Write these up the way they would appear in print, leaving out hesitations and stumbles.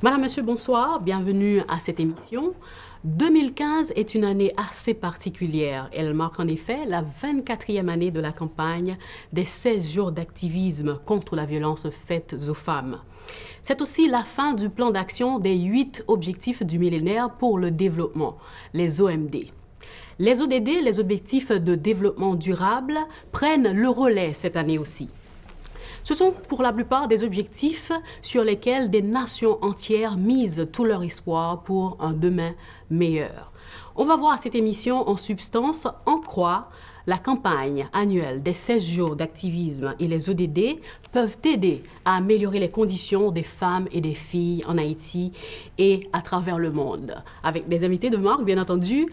Madame, Monsieur, bonsoir, bienvenue à cette émission. 2015 est une année assez particulière. Elle marque en effet la 24e année de la campagne des 16 jours d'activisme contre la violence faite aux femmes. C'est aussi la fin du plan d'action des 8 objectifs du millénaire pour le développement, les OMD. Les ODD, les objectifs de développement durable, prennent le relais cette année aussi. Ce sont pour la plupart des objectifs sur lesquels des nations entières misent tout leur espoir pour un demain meilleur. On va voir cette émission en substance en quoi la campagne annuelle des 16 jours d'activisme et les ODD peuvent aider à améliorer les conditions des femmes et des filles en Haïti et à travers le monde. Avec des invités de marque, bien entendu,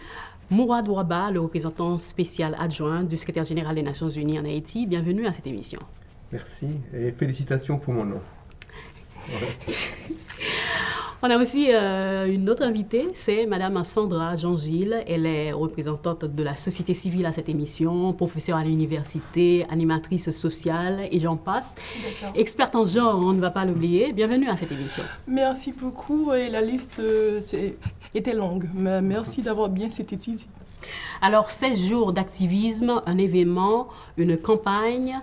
Mourad Ouaba, le représentant spécial adjoint du secrétaire général des Nations Unies en Haïti. Bienvenue à cette émission. Merci et félicitations pour mon nom. On a aussi une autre invitée, c'est Madame Sandra Jean-Gilles. Elle est représentante de la société civile à cette émission, professeure à l'université, animatrice sociale et j'en passe. Experte en genre, on ne va pas l'oublier. Bienvenue à cette émission. Merci beaucoup et la liste était longue. Mais merci d'avoir bien synthétisé. Alors, 16 jours d'activisme, un événement, une campagne.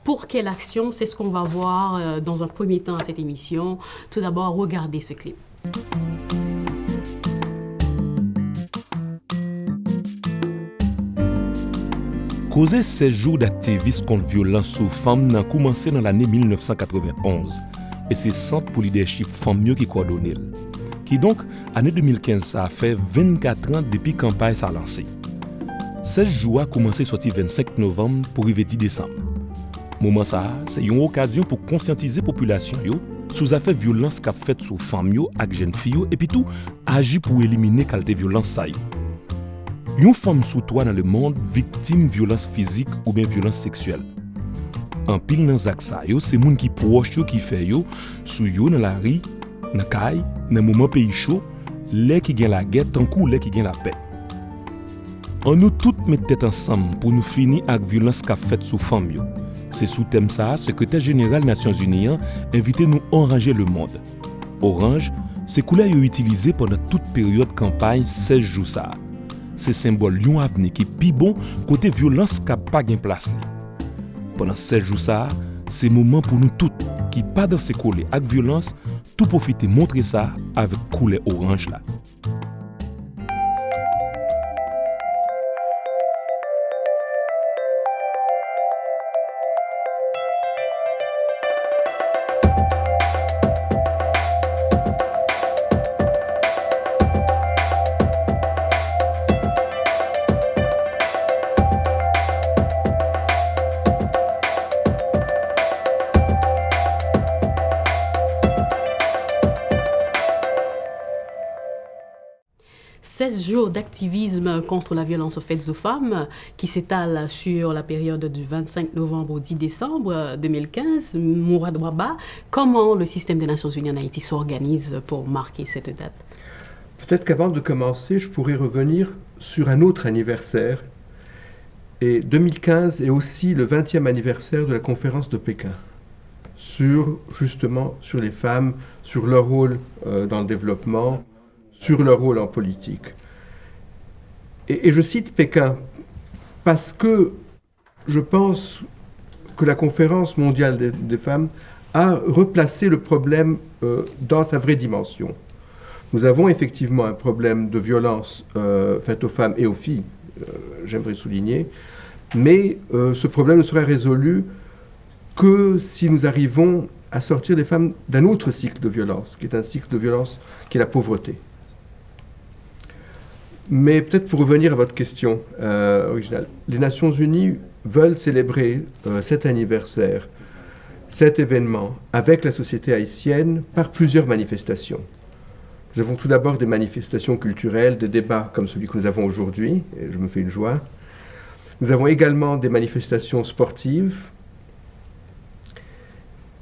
Pour quelle action? C'est ce qu'on va voir dans un premier temps à cette émission. Tout d'abord, regardez ce clip. Causer 16 jours d'activisme contre violence aux femmes a commencé dans l'année 1991. Et c'est Centre pour leadership femmes qui coordonne. Qui donc, année 2015, ça a fait 24 ans depuis la campagne s'est lancée. 16 jours a commencé sorti 25 novembre pour arriver 10 décembre. Moment ça, c'est une occasion pour conscientiser la population sur affaires violence qu'a fait sur femmes et jeunes filles et puis tout agir pour éliminer qualité violence ça. Une femme sous toi dans le monde victime de violence physique ou bien violence sexuelle. En pile dans zak ça c'est moun qui proche qui fait sous dans la rue, dans caille, dans moment pays chaud, les qui gagne la guerre tant coup les qui gagne la paix. On nous toutes mettre tête ensemble pour nous finir avec violence qu'a fait sur femmes. C'est sous thème ça, secrétaire général des Nations Unies invité nous enranger le monde. Orange, c'est couleur utilisé pendant toute période campagne 16 jours ça. C'est symbole lion avenir qui pi bon côté violence qui pas gain place. Pendant 16 jours ça, c'est moment pour nous toutes qui pas dans ces collés avec violence, tout profiter montrer ça avec couleur orange là. Jours d'activisme contre la violence faite aux femmes qui s'étale sur la période du 25 novembre au 10 décembre 2015. Mourad Ouaba, comment le système des Nations Unies en Haïti s'organise pour marquer cette date? Peut-être qu'avant de commencer, je pourrais revenir sur un autre anniversaire. Et 2015 est aussi le 20e anniversaire de la conférence de Pékin justement sur les femmes, sur leur rôle dans le développement, sur leur rôle en politique. Et je cite Pékin parce que je pense que la conférence mondiale des femmes a replacé le problème dans sa vraie dimension. Nous avons effectivement un problème de violence faite aux femmes et aux filles, j'aimerais souligner, mais ce problème ne serait résolu que si nous arrivons à sortir les femmes d'un autre cycle de violence, qui est un cycle de violence qui est la pauvreté. Mais peut-être pour revenir à votre question originale, les Nations Unies veulent célébrer cet anniversaire, cet événement, avec la société haïtienne par plusieurs manifestations. Nous avons tout d'abord des manifestations culturelles, des débats comme celui que nous avons aujourd'hui, et je me fais une joie. Nous avons également des manifestations sportives,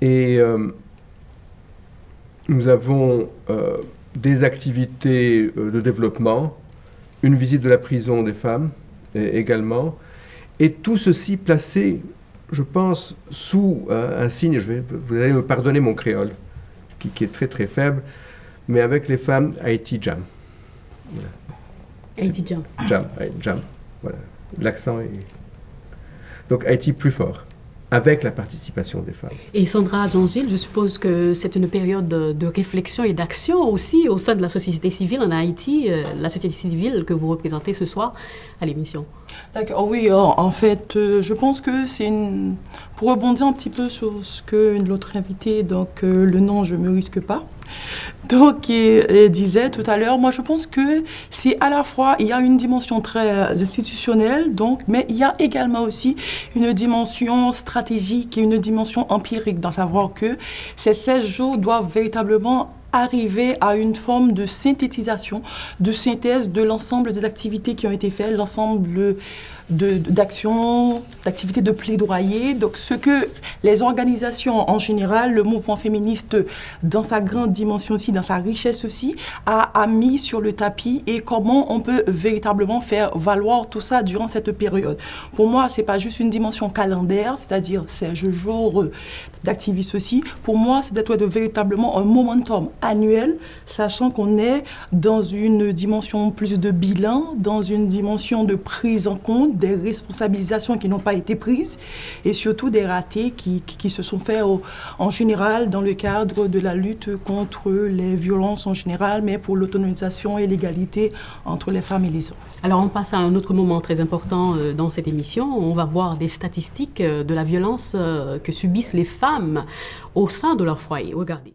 et nous avons des activités de développement, une visite de la prison des femmes également, et tout ceci placé, je pense, sous un signe, vous allez me pardonner mon créole, qui est très très faible, mais avec les femmes, Haïti Jam. Voilà. Haïti Jam. Jam. Voilà. L'accent est... Donc Haïti plus fort, avec la participation des femmes. Et Sandra Jean-Gilles, je suppose que c'est une période de réflexion et d'action aussi au sein de la société civile en Haïti, la société civile que vous représentez ce soir à l'émission. D'accord, oui, en fait, je pense que c'est une... Pour rebondir un petit peu sur ce que l'autre invité, donc le nom, je ne me risque pas, donc il disait tout à l'heure, moi je pense que c'est à la fois, il y a une dimension très institutionnelle, donc, mais il y a également aussi une dimension stratégique et une dimension empirique, d'en savoir que ces 16 jours doivent véritablement arriver à une forme de synthétisation, de synthèse de l'ensemble des activités qui ont été faites, l'ensemble d'actions, d'activités de plaidoyer. Donc ce que les organisations en général, le mouvement féministe dans sa grande dimension aussi, dans sa richesse aussi, a mis sur le tapis et comment on peut véritablement faire valoir tout ça durant cette période. Pour moi, c'est pas juste une dimension calendaire, c'est-à-dire 16 jours d'activisme aussi. Pour moi, c'est d'être véritablement un momentum annuel, sachant qu'on est dans une dimension plus de bilan, dans une dimension de prise en compte des responsabilisations qui n'ont pas été prises et surtout des ratés qui se sont faits en général dans le cadre de la lutte contre les violences en général, mais pour l'autonomisation et l'égalité entre les femmes et les hommes. Alors on passe à un autre moment très important dans cette émission. On va voir des statistiques de la violence que subissent les femmes au sein de leur foyer. Regardez.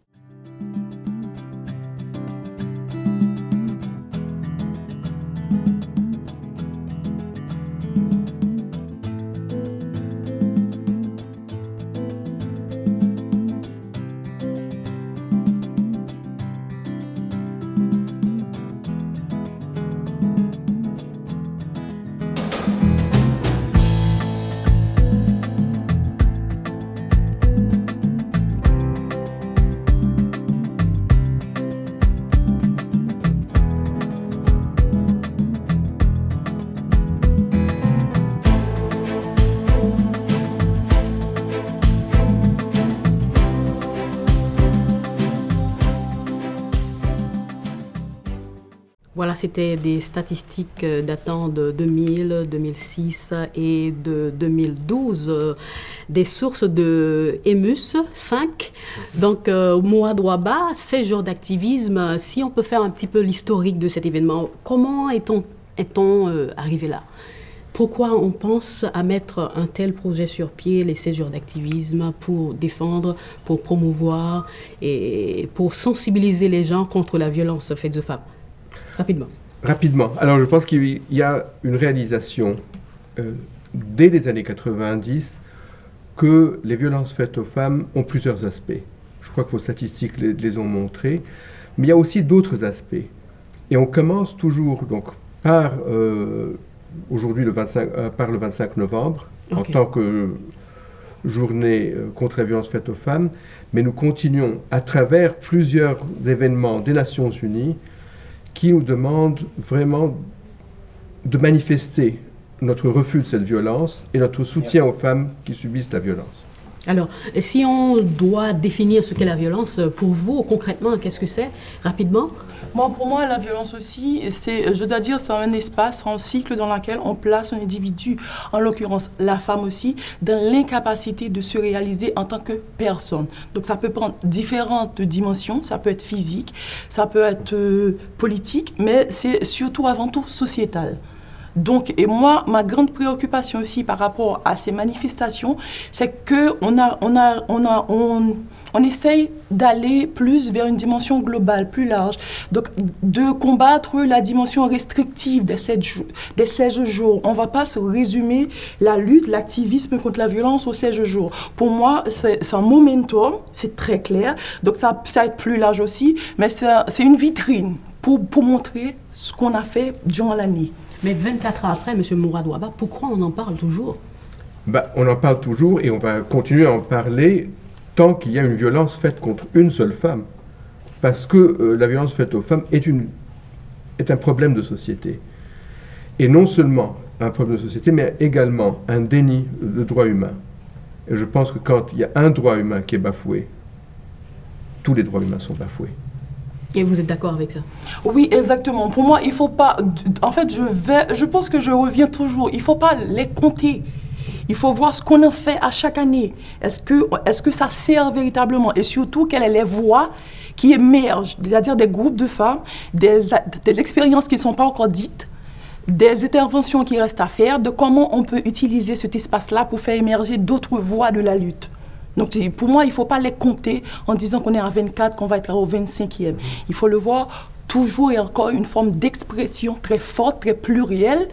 Voilà, c'était des statistiques datant de 2000, 2006 et de 2012, des sources de EMUS 5. Donc, Mouad Ouaba, 16 jours d'activisme. Si on peut faire un petit peu l'historique de cet événement, comment est-on arrivé là? Pourquoi on pense à mettre un tel projet sur pied, les 16 jours d'activisme, pour défendre, pour promouvoir et pour sensibiliser les gens contre la violence faite aux femmes? Rapidement. Alors, je pense qu'il y a une réalisation dès les années 90 que les violences faites aux femmes ont plusieurs aspects. Je crois que vos statistiques les ont montrés. Mais il y a aussi d'autres aspects. Et on commence toujours donc, par, aujourd'hui, par le 25 novembre, en tant que journée contre la violence faite aux femmes. Mais nous continuons à travers plusieurs événements des Nations Unies qui nous demande vraiment de manifester notre refus de cette violence et notre soutien aux femmes qui subissent la violence. Alors, si on doit définir ce qu'est la violence, pour vous, concrètement, qu'est-ce que c'est, rapidement? Pour moi, la violence aussi, je dois dire, c'est un espace, un cycle dans lequel on place un individu, en l'occurrence la femme aussi, dans l'incapacité de se réaliser en tant que personne. Donc ça peut prendre différentes dimensions, ça peut être physique, ça peut être politique, mais c'est surtout avant tout sociétal. Donc, et moi, ma grande préoccupation aussi par rapport à ces manifestations, c'est qu'on essaye d'aller plus vers une dimension globale, plus large. Donc, de combattre la dimension restrictive des 16 jours. On ne va pas se résumer la lutte, l'activisme contre la violence aux 16 jours. Pour moi, c'est un momentum, c'est très clair. Donc, ça va être plus large aussi, mais c'est une vitrine pour montrer ce qu'on a fait durant l'année. Mais 24 ans après, M. Mouad Ouaba, pourquoi on en parle toujours? On en parle toujours et on va continuer à en parler tant qu'il y a une violence faite contre une seule femme. Parce que la violence faite aux femmes est un problème de société. Et non seulement un problème de société, mais également un déni de droits humains. Et je pense que quand il y a un droit humain qui est bafoué, tous les droits humains sont bafoués. Et vous êtes d'accord avec ça? Oui, exactement. Pour moi, il ne faut pas... En fait, je pense que je reviens toujours. Il ne faut pas les compter. Il faut voir ce qu'on en fait à chaque année. Est-ce que ça sert véritablement? Et surtout, quelles sont les voix qui émergent, c'est-à-dire des groupes de femmes, des expériences qui ne sont pas encore dites, des interventions qui restent à faire, de comment on peut utiliser cet espace-là pour faire émerger d'autres voies de la lutte. Donc, pour moi, il ne faut pas les compter en disant qu'on est à 24, qu'on va être au 25e. Il faut le voir toujours et encore une forme d'expression très forte, très plurielle,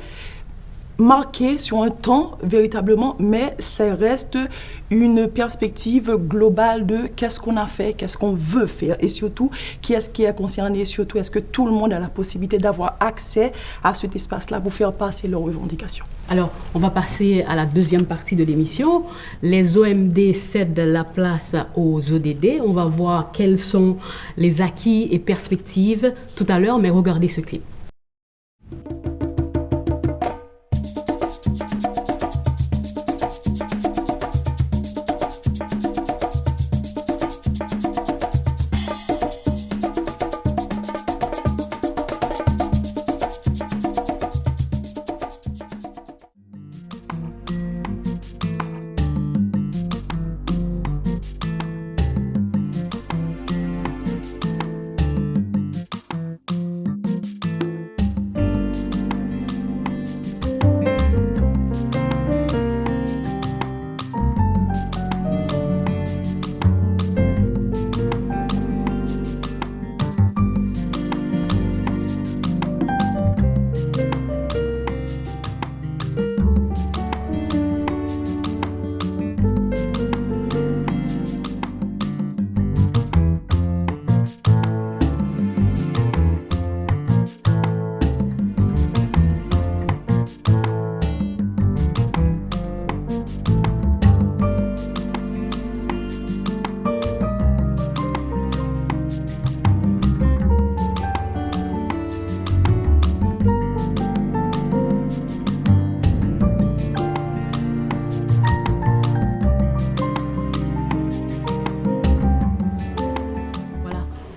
marquée sur un temps véritablement, mais ça reste une perspective globale de qu'est-ce qu'on a fait, qu'est-ce qu'on veut faire, et surtout, qui est-ce qui est concerné, et surtout, est-ce que tout le monde a la possibilité d'avoir accès à cet espace-là pour faire passer leurs revendications. Alors, on va passer à la deuxième partie de l'émission. Les OMD cèdent la place aux ODD. On va voir quels sont les acquis et perspectives tout à l'heure, mais regardez ce clip.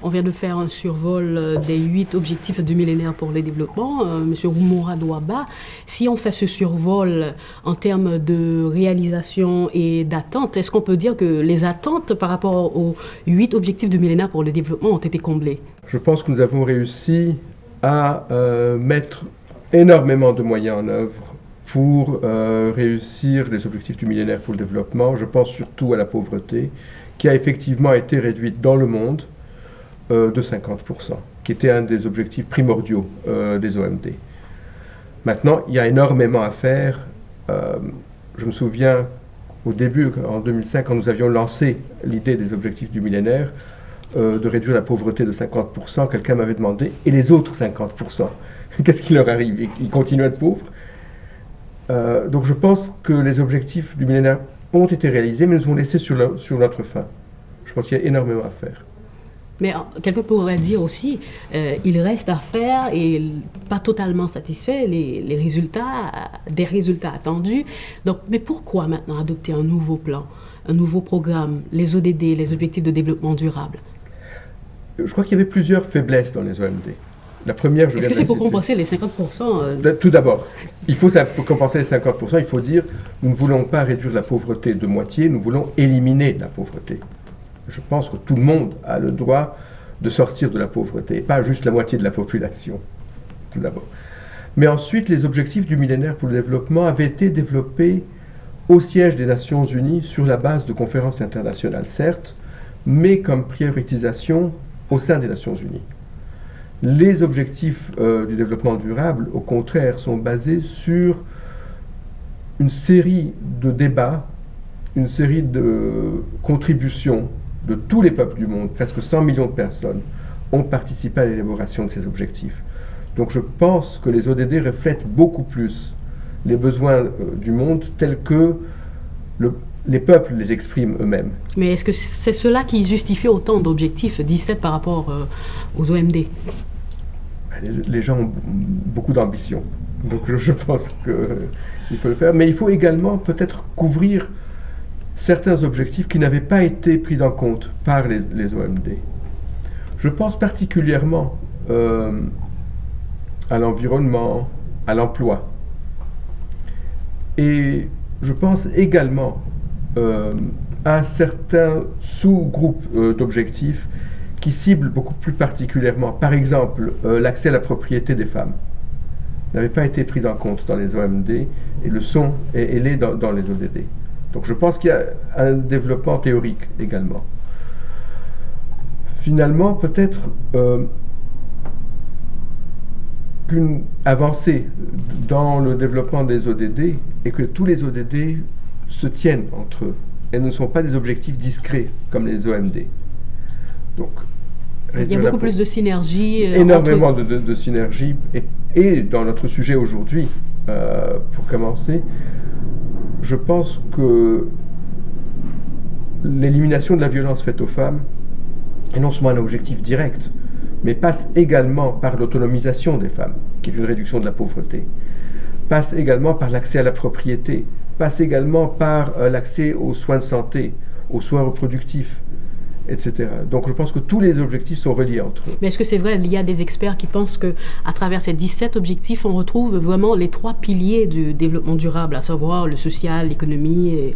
On vient de faire un survol des 8 objectifs du millénaire pour le développement. Monsieur Oumoura Douaba, si on fait ce survol en termes de réalisation et d'attente, est-ce qu'on peut dire que les attentes par rapport aux 8 objectifs du millénaire pour le développement ont été comblées? Je pense que nous avons réussi à mettre énormément de moyens en œuvre pour réussir les objectifs du millénaire pour le développement. Je pense surtout à la pauvreté, qui a effectivement été réduite dans le monde de 50%, qui était un des objectifs primordiaux des OMD. Maintenant, il y a énormément à faire. Je me souviens, au début, en 2005, quand nous avions lancé l'idée des objectifs du millénaire, de réduire la pauvreté de 50%, quelqu'un m'avait demandé, et les autres 50%, qu'est-ce qui leur arrive? Ils continuent à être pauvres? Donc je pense que les objectifs du millénaire ont été réalisés, mais nous ont laissé sur notre faim. Je pense qu'il y a énormément à faire. Mais quelqu'un pourrait dire aussi, il reste à faire et pas totalement satisfait des résultats attendus. Donc, mais pourquoi maintenant adopter un nouveau plan, un nouveau programme, les ODD, les objectifs de développement durable? Je crois qu'il y avait plusieurs faiblesses dans les OMD. La première, est-ce que c'est pour compenser les 50% Tout d'abord, pour compenser les 50%, il faut dire, nous ne voulons pas réduire la pauvreté de moitié, nous voulons éliminer la pauvreté. Je pense que tout le monde a le droit de sortir de la pauvreté, pas juste la moitié de la population, tout d'abord. Mais ensuite, les objectifs du millénaire pour le développement avaient été développés au siège des Nations Unies sur la base de conférences internationales, certes, mais comme prioritisation au sein des Nations Unies. Les objectifs du développement durable, au contraire, sont basés sur une série de débats, une série de contributions de tous les peuples du monde. Presque 100 millions de personnes ont participé à l'élaboration de ces objectifs. Donc je pense que les ODD reflètent beaucoup plus les besoins du monde tels que les peuples les expriment eux-mêmes. Mais est-ce que c'est cela qui justifie autant d'objectifs, 17 par rapport aux OMD? Les gens ont beaucoup d'ambition. Donc je pense qu'il faut le faire. Mais il faut également peut-être couvrir certains objectifs qui n'avaient pas été pris en compte par les OMD. Je pense particulièrement à l'environnement, à l'emploi. Et je pense également à certains sous-groupes d'objectifs qui ciblent beaucoup plus particulièrement, par exemple, l'accès à la propriété des femmes n'avait pas été pris en compte dans les OMD et le sont et l'est dans les ODD. Donc je pense qu'il y a un développement théorique également. Finalement, peut-être qu'une avancée dans le développement des ODD est que tous les ODD se tiennent entre eux et ne sont pas des objectifs discrets comme les OMD. Donc, il y a beaucoup plus de synergie. Énormément de synergie. Et dans notre sujet aujourd'hui, pour commencer, je pense que l'élimination de la violence faite aux femmes est non seulement un objectif direct, mais passe également par l'autonomisation des femmes, qui est une réduction de la pauvreté, passe également par l'accès à la propriété, passe également par l'accès aux soins de santé, aux soins reproductifs, etc. Donc je pense que tous les objectifs sont reliés entre eux. Mais est-ce que c'est vrai, il y a des experts qui pensent qu'à travers ces 17 objectifs, on retrouve vraiment les 3 piliers du développement durable, à savoir le social, l'économie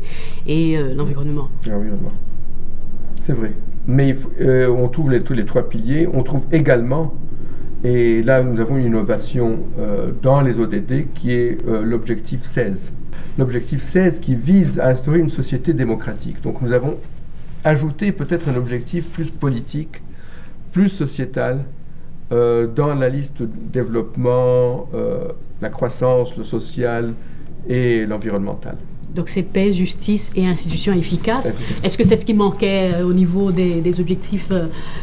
et l'environnement? L'environnement. C'est vrai. Mais on trouve tous les 3 piliers. On trouve également, et là nous avons une innovation dans les ODD qui est l'objectif 16. L'objectif 16 qui vise à instaurer une société démocratique. Donc nous avons ajouté peut-être un objectif plus politique, plus sociétal dans la liste de développement, la croissance, le social et l'environnemental. Donc c'est paix, justice et institutions efficaces. Est-ce que c'est ce qui manquait au niveau des objectifs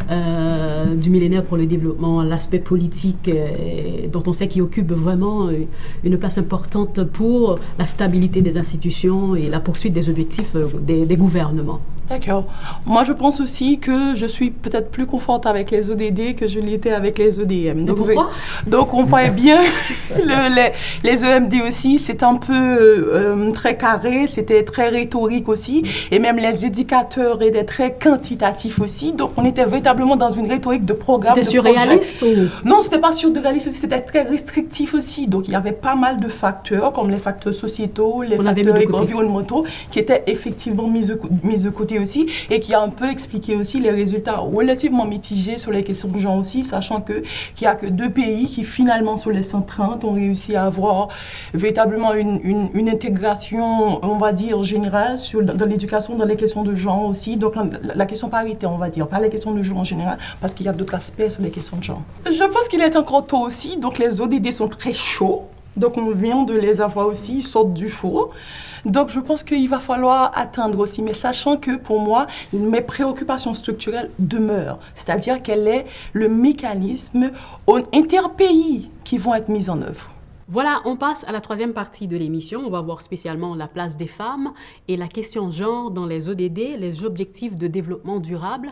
du millénaire pour le développement, l'aspect politique dont on sait qu'il occupe vraiment une place importante pour la stabilité des institutions et la poursuite des objectifs des gouvernements? D'accord. Moi, je pense aussi que je suis peut-être plus confortable avec les ODD que je l'étais avec les ODM. Donc, pourquoi? Donc, on voit bien les EMD aussi, c'est un peu très carré, c'était très rhétorique aussi, et même les indicateurs étaient très quantitatifs aussi. Donc, on était véritablement dans une rhétorique de programme. C'était surréaliste ou... Non, c'était pas surréaliste aussi, c'était très restrictif aussi. Donc, il y avait pas mal de facteurs, comme les facteurs sociétaux, les facteurs environnementaux, qui étaient effectivement mis de côté aussi, et qui a un peu expliqué aussi les résultats relativement mitigés sur les questions de genre aussi, sachant qu'il n'y a que 2 pays qui finalement sur les 130 ont réussi à avoir véritablement une intégration, on va dire, générale dans l'éducation, dans les questions de genre aussi, donc la question parité, on va dire, pas les questions de genre en général, parce qu'il y a d'autres aspects sur les questions de genre. Je pense qu'il est encore tôt aussi, donc les ODD sont très chauds, donc on vient de les avoir aussi, ils sortent du four. Donc, je pense qu'il va falloir attendre aussi, mais sachant que pour moi, mes préoccupations structurelles demeurent. C'est-à-dire quel est le mécanisme interpays qui vont être mis en œuvre. Voilà, on passe à la 3e partie de l'émission. On va voir spécialement la place des femmes et la question genre dans les ODD, les objectifs de développement durable.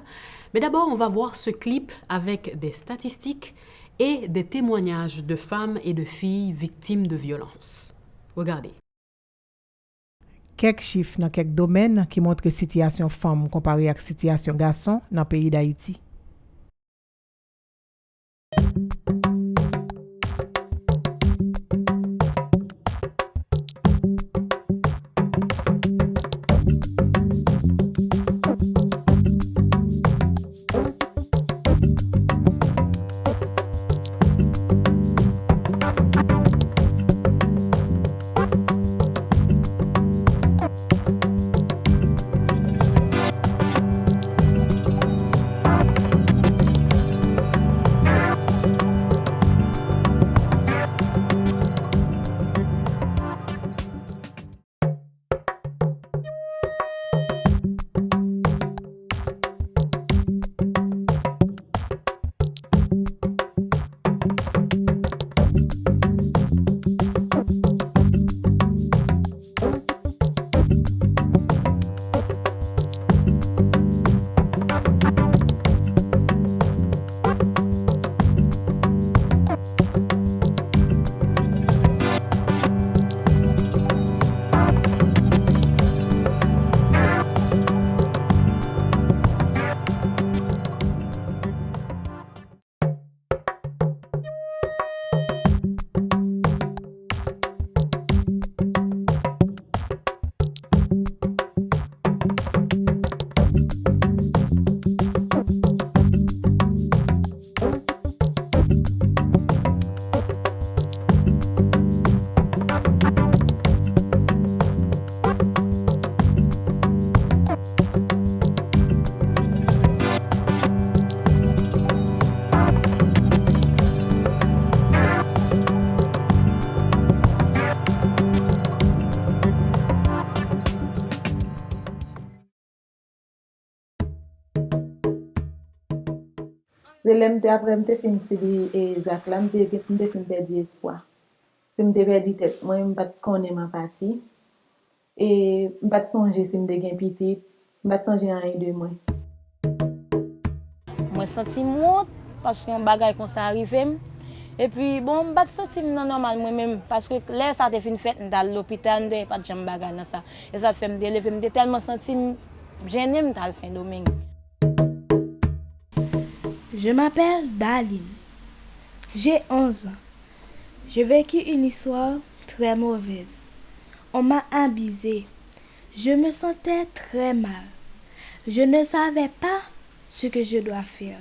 Mais d'abord, on va voir ce clip avec des statistiques et des témoignages de femmes et de filles victimes de violences. Regardez. Quelques chiffres dans quelques domaines qui montrent la situation femme comparée à la situation garçon dans le pays d'Haïti. C'est l'aime après me fin série et Zach là me fin perdre espoir. Si me perdu tête, moi me pas connaître ma partie et me pas songer si me gain petit, me pas songer en de moi. Moi senti monte parce que un bagage comme ça arrivé et puis bon me pas senti normal moi même parce que là ça te fin fait dans l'hôpital de pas de jambe bagage dans ça et ça fait me délever me tellement senti gêné dans Saint-Domingue. Je m'appelle Daline. J'ai 11 ans. J'ai vécu une histoire très mauvaise. On m'a abusée. Je me sentais très mal. Je ne savais pas ce que je dois faire.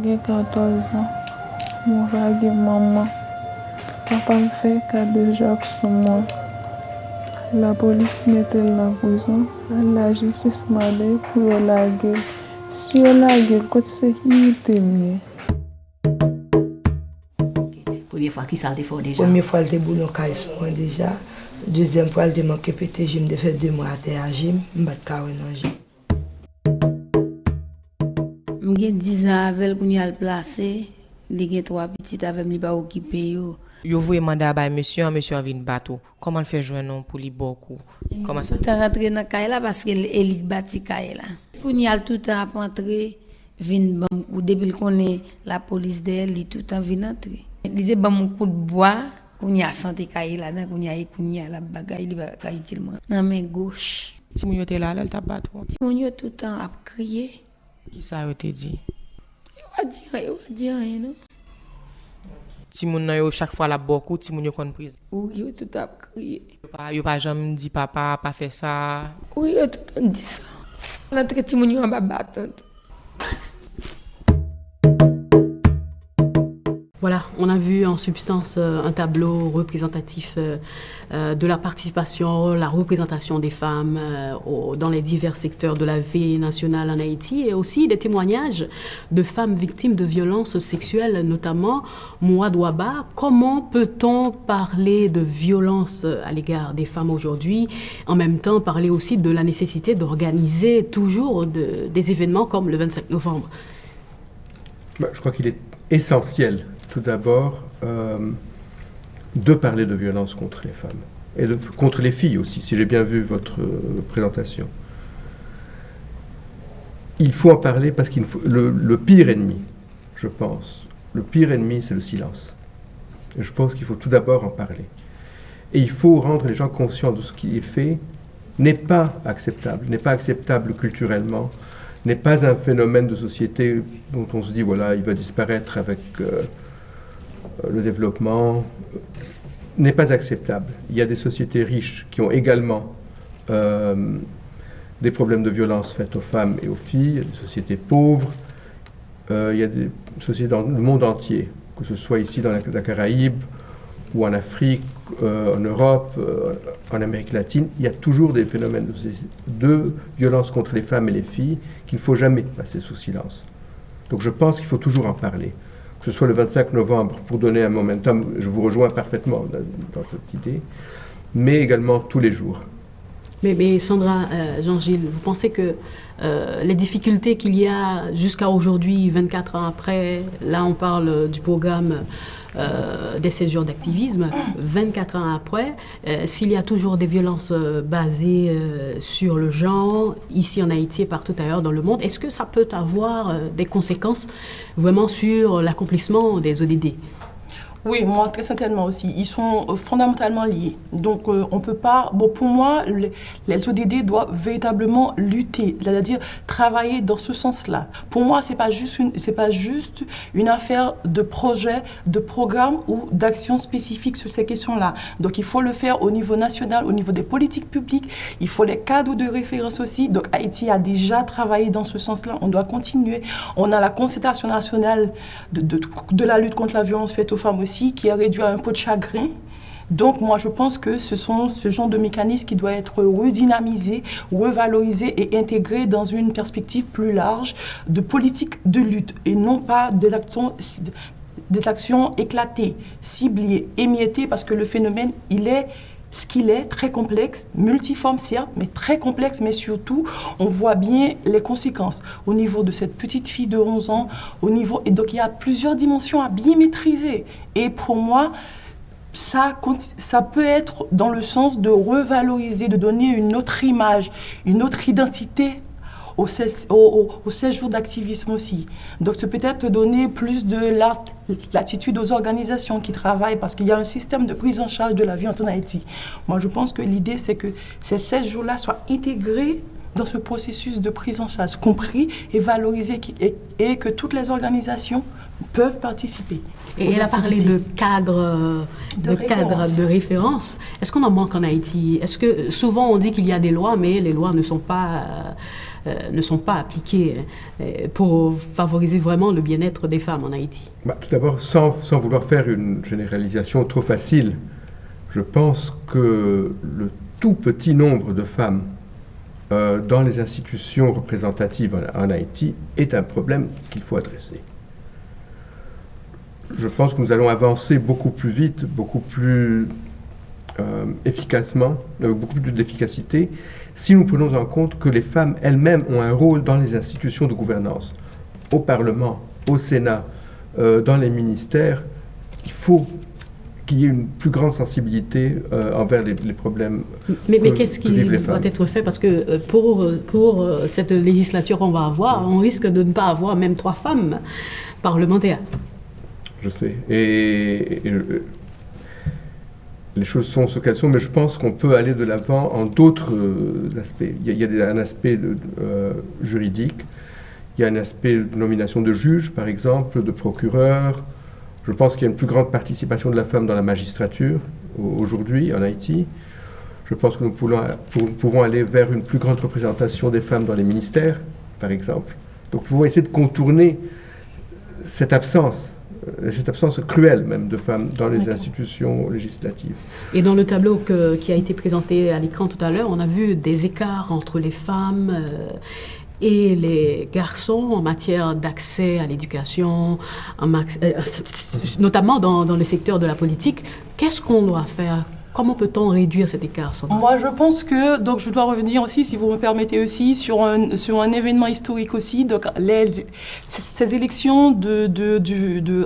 J'ai 14 ans. Mon frère et maman. Papa me fait cas de Jacques sur moi. La police mettait la prison. La justice m'a dit pour la gueule. Sur la gueule, quand c'est qui était mieux. Première fois, qui ça a fait déjà? Première fois, elle était boulot moi déjà. Deuxième fois, elle était manqué pété gym. Elle fait 2 mois à terre à gym. Je ne suis pas dans gym. J'ai 10 ans avec qu'on y a placé. Les 3 petites avec lui pas occupé. Yo voulez mandat à monsieur vient battre. Comment le fait joindre pour lui beaucoup? Comment ça? Tout rentré dans caille là parce que élite bâti caille là. Qu'on y a tout temps rentrer vinn bam coup depuis qu'on est la police d'elle, il tout temps vinn entrer. Il était bam coup de bois, qu'on y a santé caille là, qu'on y a la bagaille, il va caille tellement. Dans main gauche. Si mon était là, elle t'a battu. Si mon yo tout temps a crié. Qui ça a été dit? Il va dire rien non. Si mon yo chaque fois la beaucoup, si mon yo kon prise. Oui, yo tout a crié. Yo pas jamais dit papa pas fait ça. Oui, yo tout a dit ça. L'entrée ti mon yo en bas battre. Voilà, on a vu en substance un tableau représentatif de la participation, la représentation des femmes dans les divers secteurs de la vie nationale en Haïti et aussi des témoignages de femmes victimes de violences sexuelles, notamment Mouad Ouaba. Comment peut-on parler de violence à l'égard des femmes aujourd'hui, en même temps parler aussi de la nécessité d'organiser toujours des événements comme le 25 novembre? Je crois qu'il est essentiel tout d'abord de parler de violence contre les femmes et contre les filles aussi, si j'ai bien vu votre présentation. Il faut en parler parce qu'il faut le pire ennemi, je pense, le pire ennemi, c'est le silence. Et je pense qu'il faut tout d'abord en parler. Et il faut rendre les gens conscients de ce qui est fait n'est pas acceptable culturellement, n'est pas un phénomène de société dont on se dit, voilà, il va disparaître avec le développement, n'est pas acceptable. Il y a des sociétés riches qui ont également des problèmes de violence faits aux femmes et aux filles, il y a des sociétés pauvres, il y a des sociétés dans le monde entier, que ce soit ici dans la Caraïbe, ou en Afrique, en Europe, en Amérique latine, il y a toujours des phénomènes de violence contre les femmes et les filles qu'il ne faut jamais passer sous silence. Donc je pense qu'il faut toujours en parler. Que ce soit le 25 novembre, pour donner un momentum, je vous rejoins parfaitement dans cette idée, mais également tous les jours. Mais Sandra, Jean-Gilles, vous pensez que les difficultés qu'il y a jusqu'à aujourd'hui, 24 ans après, là on parle du programme des 16 jours d'activisme, 24 ans après, s'il y a toujours des violences basées sur le genre, ici en Haïti et partout ailleurs dans le monde, est-ce que ça peut avoir des conséquences vraiment sur l'accomplissement des ODD ? Oui, moi, très certainement aussi. Ils sont fondamentalement liés. Donc, on ne peut pas... Bon, pour moi, les ODD doivent véritablement lutter, c'est-à-dire travailler dans ce sens-là. Pour moi, ce n'est pas juste une affaire de projet, de programme ou d'action spécifique sur ces questions-là. Donc, il faut le faire au niveau national, au niveau des politiques publiques. Il faut les cadres de référence aussi. Donc, Haïti a déjà travaillé dans ce sens-là. On doit continuer. On a la concertation nationale de la lutte contre la violence faite aux femmes aussi, qui a réduit à un pot de chagrin. Donc, moi, je pense que ce sont ce genre de mécanisme qui doit être redynamisé, revalorisé et intégré dans une perspective plus large de politique de lutte et non pas des actions éclatées, ciblées, émiettées, parce que le phénomène, il est ce qu'il est, très complexe, multiforme certes, mais très complexe, mais surtout, on voit bien les conséquences au niveau de cette petite fille de 11 ans, et donc il y a plusieurs dimensions à bien maîtriser. Et pour moi, ça peut être dans le sens de revaloriser, de donner une autre image, une autre identité au 16 jours d'activisme aussi. Donc c'est peut-être donner plus de latitude aux organisations qui travaillent, parce qu'il y a un système de prise en charge de la violence en Haïti. Moi je pense que l'idée c'est que ces 16 jours-là soient intégrés dans ce processus de prise en charge, compris et valorisé, et que toutes les organisations peuvent participer. Et elle a parlé de cadres de référence. Est-ce qu'on en manque en Haïti? Est-ce que souvent on dit qu'il y a des lois, mais les lois ne sont pas appliquées pour favoriser vraiment le bien-être des femmes en Haïti? Tout d'abord, sans vouloir faire une généralisation trop facile, je pense que le tout petit nombre de femmes dans les institutions représentatives en Haïti est un problème qu'il faut adresser. Je pense que nous allons avancer beaucoup plus vite, beaucoup plus efficacement, avec beaucoup plus d'efficacité, si nous prenons en compte que les femmes elles-mêmes ont un rôle dans les institutions de gouvernance, au Parlement, au Sénat, dans les ministères. Il faut qu'il y ait une plus grande sensibilité envers les problèmes mais qu'est-ce qui doit être fait? Parce que pour cette législature qu'on va avoir, on risque de ne pas avoir même 3 femmes parlementaires. Je sais. Et les choses sont ce qu'elles sont, mais je pense qu'on peut aller de l'avant en d'autres aspects. Il y a un aspect juridique, il y a un aspect de nomination de juges, par exemple, de procureurs. Je pense qu'il y a une plus grande participation de la femme dans la magistrature aujourd'hui en Haïti. Je pense que nous pouvons aller vers une plus grande représentation des femmes dans les ministères, par exemple. Donc nous pouvons essayer de contourner cette absence cruelle même de femmes dans les institutions législatives. Et dans le tableau qui a été présenté à l'écran tout à l'heure, on a vu des écarts entre les femmes et les garçons en matière d'accès à l'éducation, notamment dans le secteur de la politique. Qu'est-ce qu'on doit faire? Comment peut-on réduire cet écart? Moi, je pense que, donc je dois revenir aussi, si vous me permettez aussi, sur un événement historique aussi. Donc, ces élections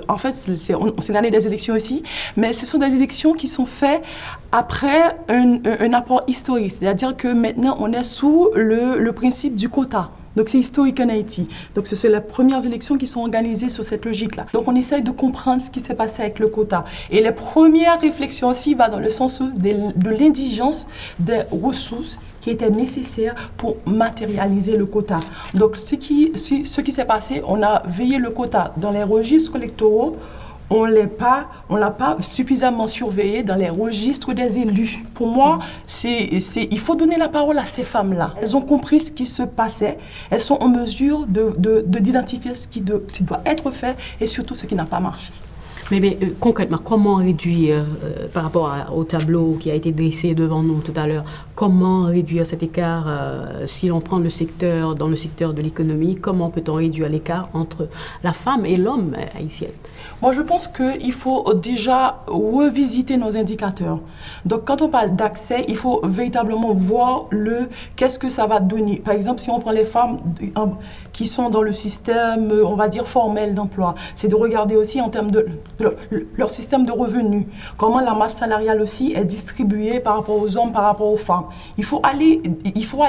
en fait, c'est l'année des élections aussi, mais ce sont des élections qui sont faites après un apport historique. C'est-à-dire que maintenant, on est sous le principe du quota. Donc c'est historique en Haïti. Donc ce sont les premières élections qui sont organisées sur cette logique-là. Donc on essaye de comprendre ce qui s'est passé avec le quota. Et les premières réflexions aussi vont dans le sens de l'indigence des ressources qui étaient nécessaires pour matérialiser le quota. Donc ce qui s'est passé, on a veillé le quota dans les registres électoraux. On l'a pas suffisamment surveillé dans les registres des élus. Pour moi, il faut donner la parole à ces femmes-là. Elles ont compris ce qui se passait. Elles sont en mesure d'identifier ce qui doit être fait et surtout ce qui n'a pas marché. Mais concrètement, comment réduire, par rapport au tableau qui a été dressé devant nous tout à l'heure, comment réduire cet écart si l'on prend dans le secteur de l'économie, comment peut-on réduire l'écart entre la femme et l'homme haïtien? Moi, je pense qu'il faut déjà revisiter nos indicateurs. Donc, quand on parle d'accès, il faut véritablement voir qu'est-ce que ça va donner. Par exemple, si on prend les femmes qui sont dans le système, on va dire, formel d'emploi, c'est de regarder aussi en termes de leur système de revenus, comment la masse salariale aussi est distribuée par rapport aux hommes, par rapport aux femmes. Il faut aller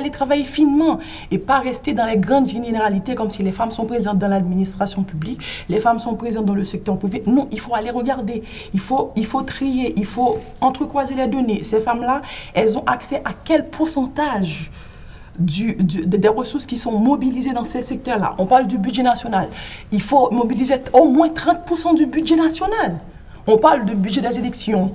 travailler finement et pas rester dans les grandes généralités comme si les femmes sont présentes dans l'administration publique, les femmes sont présentes dans le secteur privé. Non, il faut aller regarder, il faut trier, il faut entrecroiser les données. Ces femmes-là, elles ont accès à quel pourcentage des ressources qui sont mobilisées dans ces secteurs-là. On parle du budget national. Il faut mobiliser au moins 30% du budget national. On parle du budget des élections.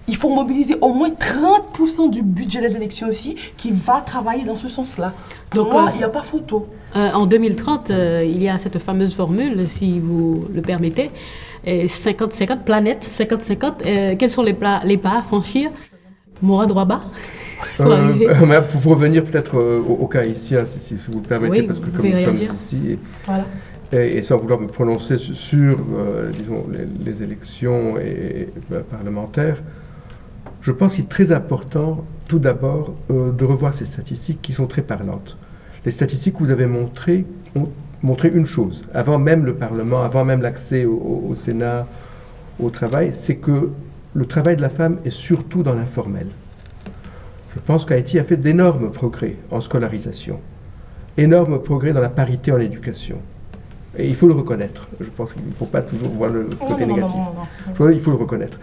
Il faut mobiliser au moins 30% du budget des élections aussi qui va travailler dans ce sens-là. Donc, il n'y a pas photo. En 2030, il y a cette fameuse formule, si vous le permettez, 50-50, planète 50-50. Quels sont les pas à franchir? Mourad Rouaba? Pour revenir peut-être au cas ici, si vous le permettez, oui, parce que comme nous sommes ici, et sans vouloir me prononcer sur disons, les élections parlementaires, Je pense qu'il est très important, tout d'abord, de revoir ces statistiques qui sont très parlantes. Les statistiques que vous avez montrées ont montré une chose, avant même le Parlement, avant même l'accès au Sénat, au travail, c'est que le travail de la femme est surtout dans l'informel. Je pense qu'Haïti a fait d'énormes progrès en scolarisation, énormes progrès dans la parité en éducation. Et il faut le reconnaître. Je pense qu'il ne faut pas toujours voir le côté négatif. Il faut le reconnaître.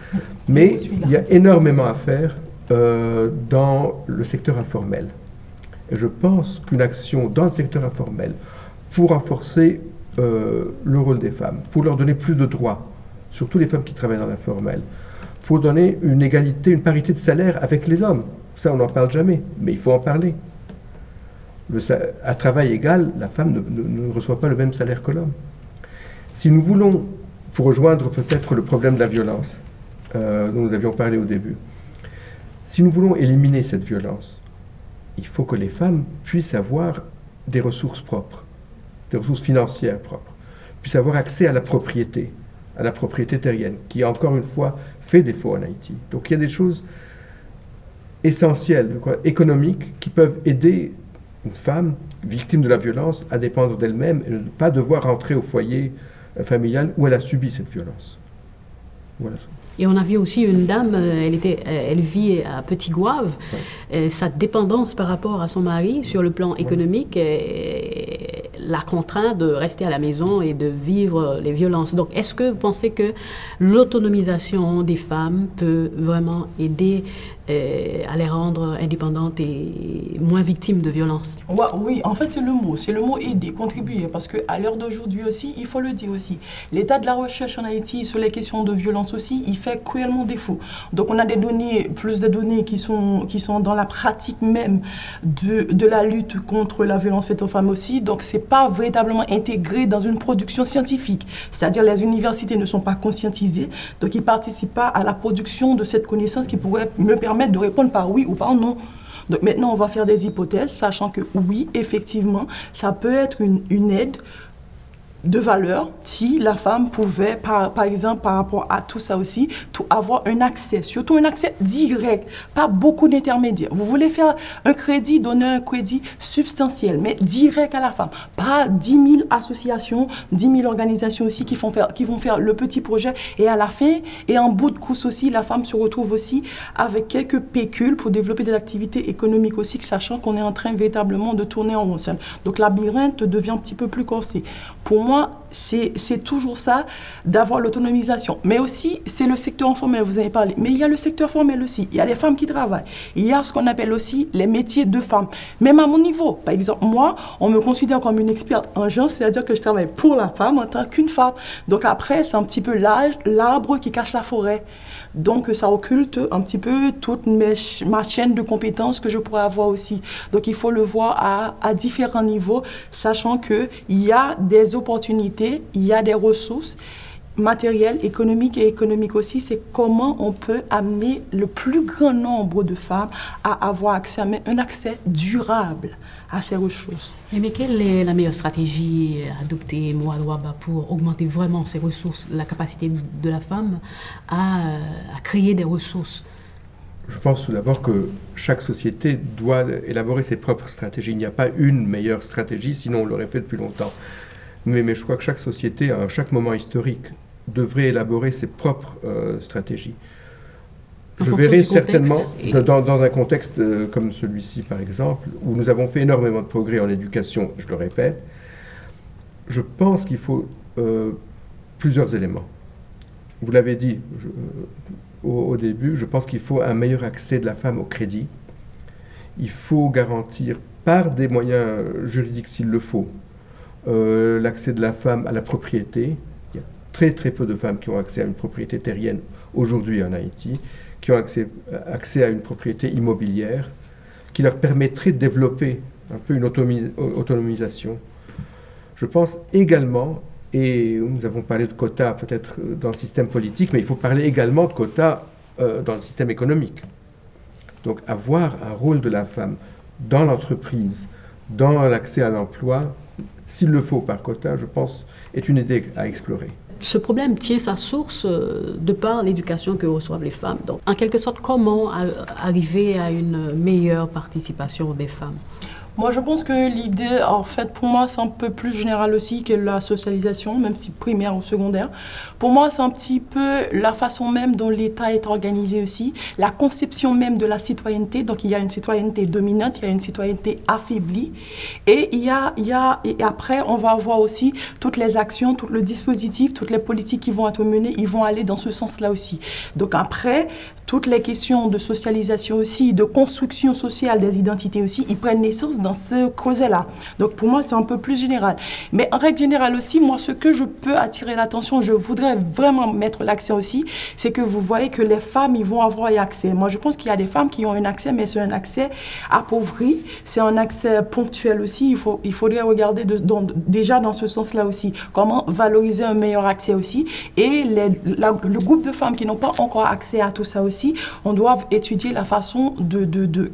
Mais il y a énormément à faire dans le secteur informel. Et je pense qu'une action dans le secteur informel pour renforcer le rôle des femmes, pour leur donner plus de droits, surtout les femmes qui travaillent dans l'informel, pour donner une égalité, une parité de salaire avec les hommes. Ça, on n'en parle jamais, mais il faut en parler. À travail égal, la femme ne reçoit pas le même salaire que l'homme. Si nous voulons, pour rejoindre peut-être le problème de la violence dont nous avions parlé au début, si nous voulons éliminer cette violence, il faut que les femmes puissent avoir des ressources propres, des ressources financières propres, puissent avoir accès à la propriété terrienne, qui encore une fois fait défaut en Haïti. Donc il y a des choses essentielles, économiques, qui peuvent aider une femme victime de la violence à dépendre d'elle-même et ne pas devoir rentrer au foyer familial où elle a subi cette violence. Voilà. Et on a vu aussi une dame, elle vit à Petit Goâve. Ouais. Sa dépendance par rapport à son mari sur le plan économique la contraint de rester à la maison et de vivre les violences. Donc, est-ce que vous pensez que l'autonomisation des femmes peut vraiment aider à les rendre indépendantes et moins victimes de violences? Ouais, oui, en fait, c'est le mot aider, contribuer, parce qu'à l'heure d'aujourd'hui aussi, il faut le dire aussi, l'état de la recherche en Haïti sur les questions de violence aussi, il fait cruellement défaut. Donc, on a plus de données qui sont dans la pratique même de la lutte contre la violence faite aux femmes aussi. Donc, c'est pas véritablement intégré dans une production scientifique. C'est-à-dire, les universités ne sont pas conscientisées, donc ils ne participent pas à la production de cette connaissance qui pourrait me permettre de répondre par oui ou par non. Donc maintenant, on va faire des hypothèses, sachant que oui, effectivement, ça peut être une aide de valeur si la femme pouvait, par exemple, par rapport à tout ça aussi, avoir un accès, surtout un accès direct, pas beaucoup d'intermédiaires. Vous voulez faire un crédit, donner un crédit substantiel, mais direct à la femme. Pas 10 000 associations, 10 000 organisations aussi qui vont faire le petit projet et à la fin, et en bout de course aussi, la femme se retrouve aussi avec quelques pécules pour développer des activités économiques aussi, sachant qu'on est en train véritablement de tourner en rond. Donc, la labyrinthe devient un petit peu plus corsé. Pour moi, c'est toujours ça, d'avoir l'autonomisation. Mais aussi, c'est le secteur informel, vous avez parlé. Mais il y a le secteur formel aussi. Il y a les femmes qui travaillent. Il y a ce qu'on appelle aussi les métiers de femmes. Même à mon niveau. Par exemple, moi, on me considère comme une experte en genre, c'est-à-dire que je travaille pour la femme en tant qu'une femme. Donc après, c'est un petit peu l'arbre qui cache la forêt. Donc ça occulte un petit peu toute ma chaîne de compétences que je pourrais avoir aussi. Donc il faut le voir à différents niveaux, sachant qu'il y a des opportunités, il y a des ressources matérielles, économiques et économiques aussi. C'est comment on peut amener le plus grand nombre de femmes à avoir accès, un accès durable à ces ressources. Mais quelle est la meilleure stratégie adoptée, Mouad Ouaba, pour augmenter vraiment ces ressources, la capacité de la femme à créer des ressources? Je pense tout d'abord que chaque société doit élaborer ses propres stratégies. Il n'y a pas une meilleure stratégie, sinon on l'aurait fait depuis longtemps. Mais je crois que chaque société, à chaque moment historique, devrait élaborer ses propres stratégies. Je verrai certainement, dans un contexte comme celui-ci, par exemple, où nous avons fait énormément de progrès en éducation, je le répète, je pense qu'il faut plusieurs éléments. Vous l'avez dit au début, je pense qu'il faut un meilleur accès de la femme au crédit. Il faut garantir, par des moyens juridiques s'il le faut, l'accès de la femme à la propriété. Il y a très très peu de femmes qui ont accès à une propriété terrienne aujourd'hui en Haïti, qui ont accès à une propriété immobilière, qui leur permettrait de développer un peu une autonomisation. Je pense également, et nous avons parlé de quotas peut-être dans le système politique, mais il faut parler également de quotas dans le système économique. Donc avoir un rôle de la femme dans l'entreprise, dans l'accès à l'emploi, s'il le faut par quota, je pense, est une idée à explorer. Ce problème tient sa source de par l'éducation que reçoivent les femmes. Donc, en quelque sorte, comment arriver à une meilleure participation des femmes? Moi, je pense que l'idée, en fait, pour moi, c'est un peu plus général aussi que la socialisation, même si primaire ou secondaire. Pour moi, c'est un petit peu la façon même dont l'État est organisé aussi, la conception même de la citoyenneté. Donc, il y a une citoyenneté dominante, il y a une citoyenneté affaiblie. Et et après, on va avoir aussi toutes les actions, tout le dispositif, toutes les politiques qui vont être menées, ils vont aller dans ce sens-là aussi. Donc, après, toutes les questions de socialisation aussi, de construction sociale des identités aussi, ils prennent naissance dans ce creuset-là. Donc pour moi, c'est un peu plus général. Mais en règle générale aussi, moi, ce que je peux attirer l'attention, je voudrais vraiment mettre l'accent aussi, c'est que vous voyez que les femmes, ils vont avoir accès. Moi, je pense qu'il y a des femmes qui ont un accès, mais c'est un accès appauvri, c'est un accès ponctuel aussi. Il faudrait regarder déjà dans ce sens-là aussi, comment valoriser un meilleur accès aussi. Et le groupe de femmes qui n'ont pas encore accès à tout ça aussi, on doit étudier la façon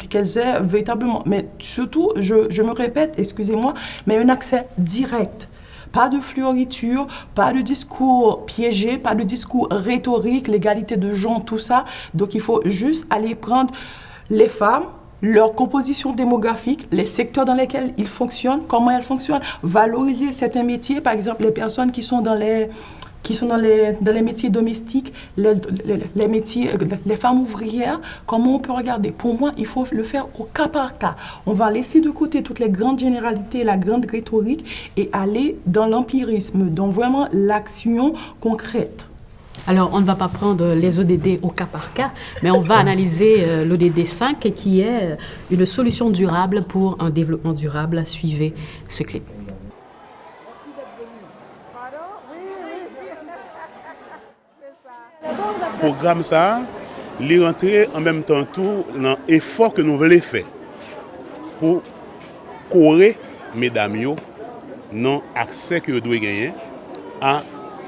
qu'elles aient véritablement. Mais surtout, je me répète, excusez-moi, mais un accès direct. Pas de fleuriture, pas de discours piégé, pas de discours rhétorique, l'égalité de genre, tout ça. Donc il faut juste aller prendre les femmes, leur composition démographique, les secteurs dans lesquels ils fonctionnent, comment elles fonctionnent, valoriser certains métiers, par exemple les personnes qui sont dans les métiers domestiques, les métiers, les femmes ouvrières, comment on peut regarder? Pour moi, il faut le faire au cas par cas. On va laisser de côté toutes les grandes généralités, la grande rhétorique et aller dans l'empirisme, dans vraiment l'action concrète. Alors, on ne va pas prendre les ODD au cas par cas, mais on va analyser l'ODD 5 qui est une solution durable pour un développement durable. Suivez ce clip. Programme ça, il rentrer en même temps tout dans l'effort que nous voulons faire pour corriger mesdames yo non accès que doit gagner à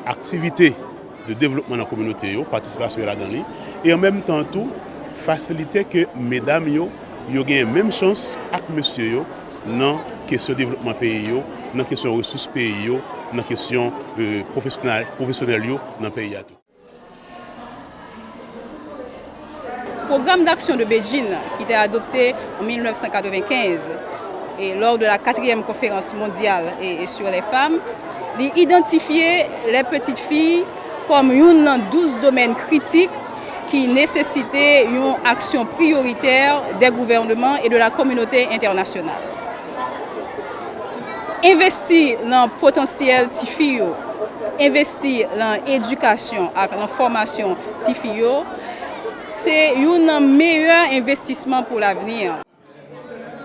activité de développement dans la communauté yo, participation là dedans et en même temps tout faciliter que mesdames yo gagnent même chance avec monsieur yo dans question développement pays yo, dans question ressources pays yo, dans question professionnel yo dans pays tout. Le programme d'action de Beijing qui était adopté en 1995 et lors de la 4e conférence mondiale sur les femmes, il identifiait les petites filles comme une dans 12 domaines critiques qui nécessitaient une action prioritaire des gouvernements et de la communauté internationale. Investir dans le potentiel des filles, investir dans l'éducation et dans la formation des filles, c'est un meilleur investissement pour l'avenir.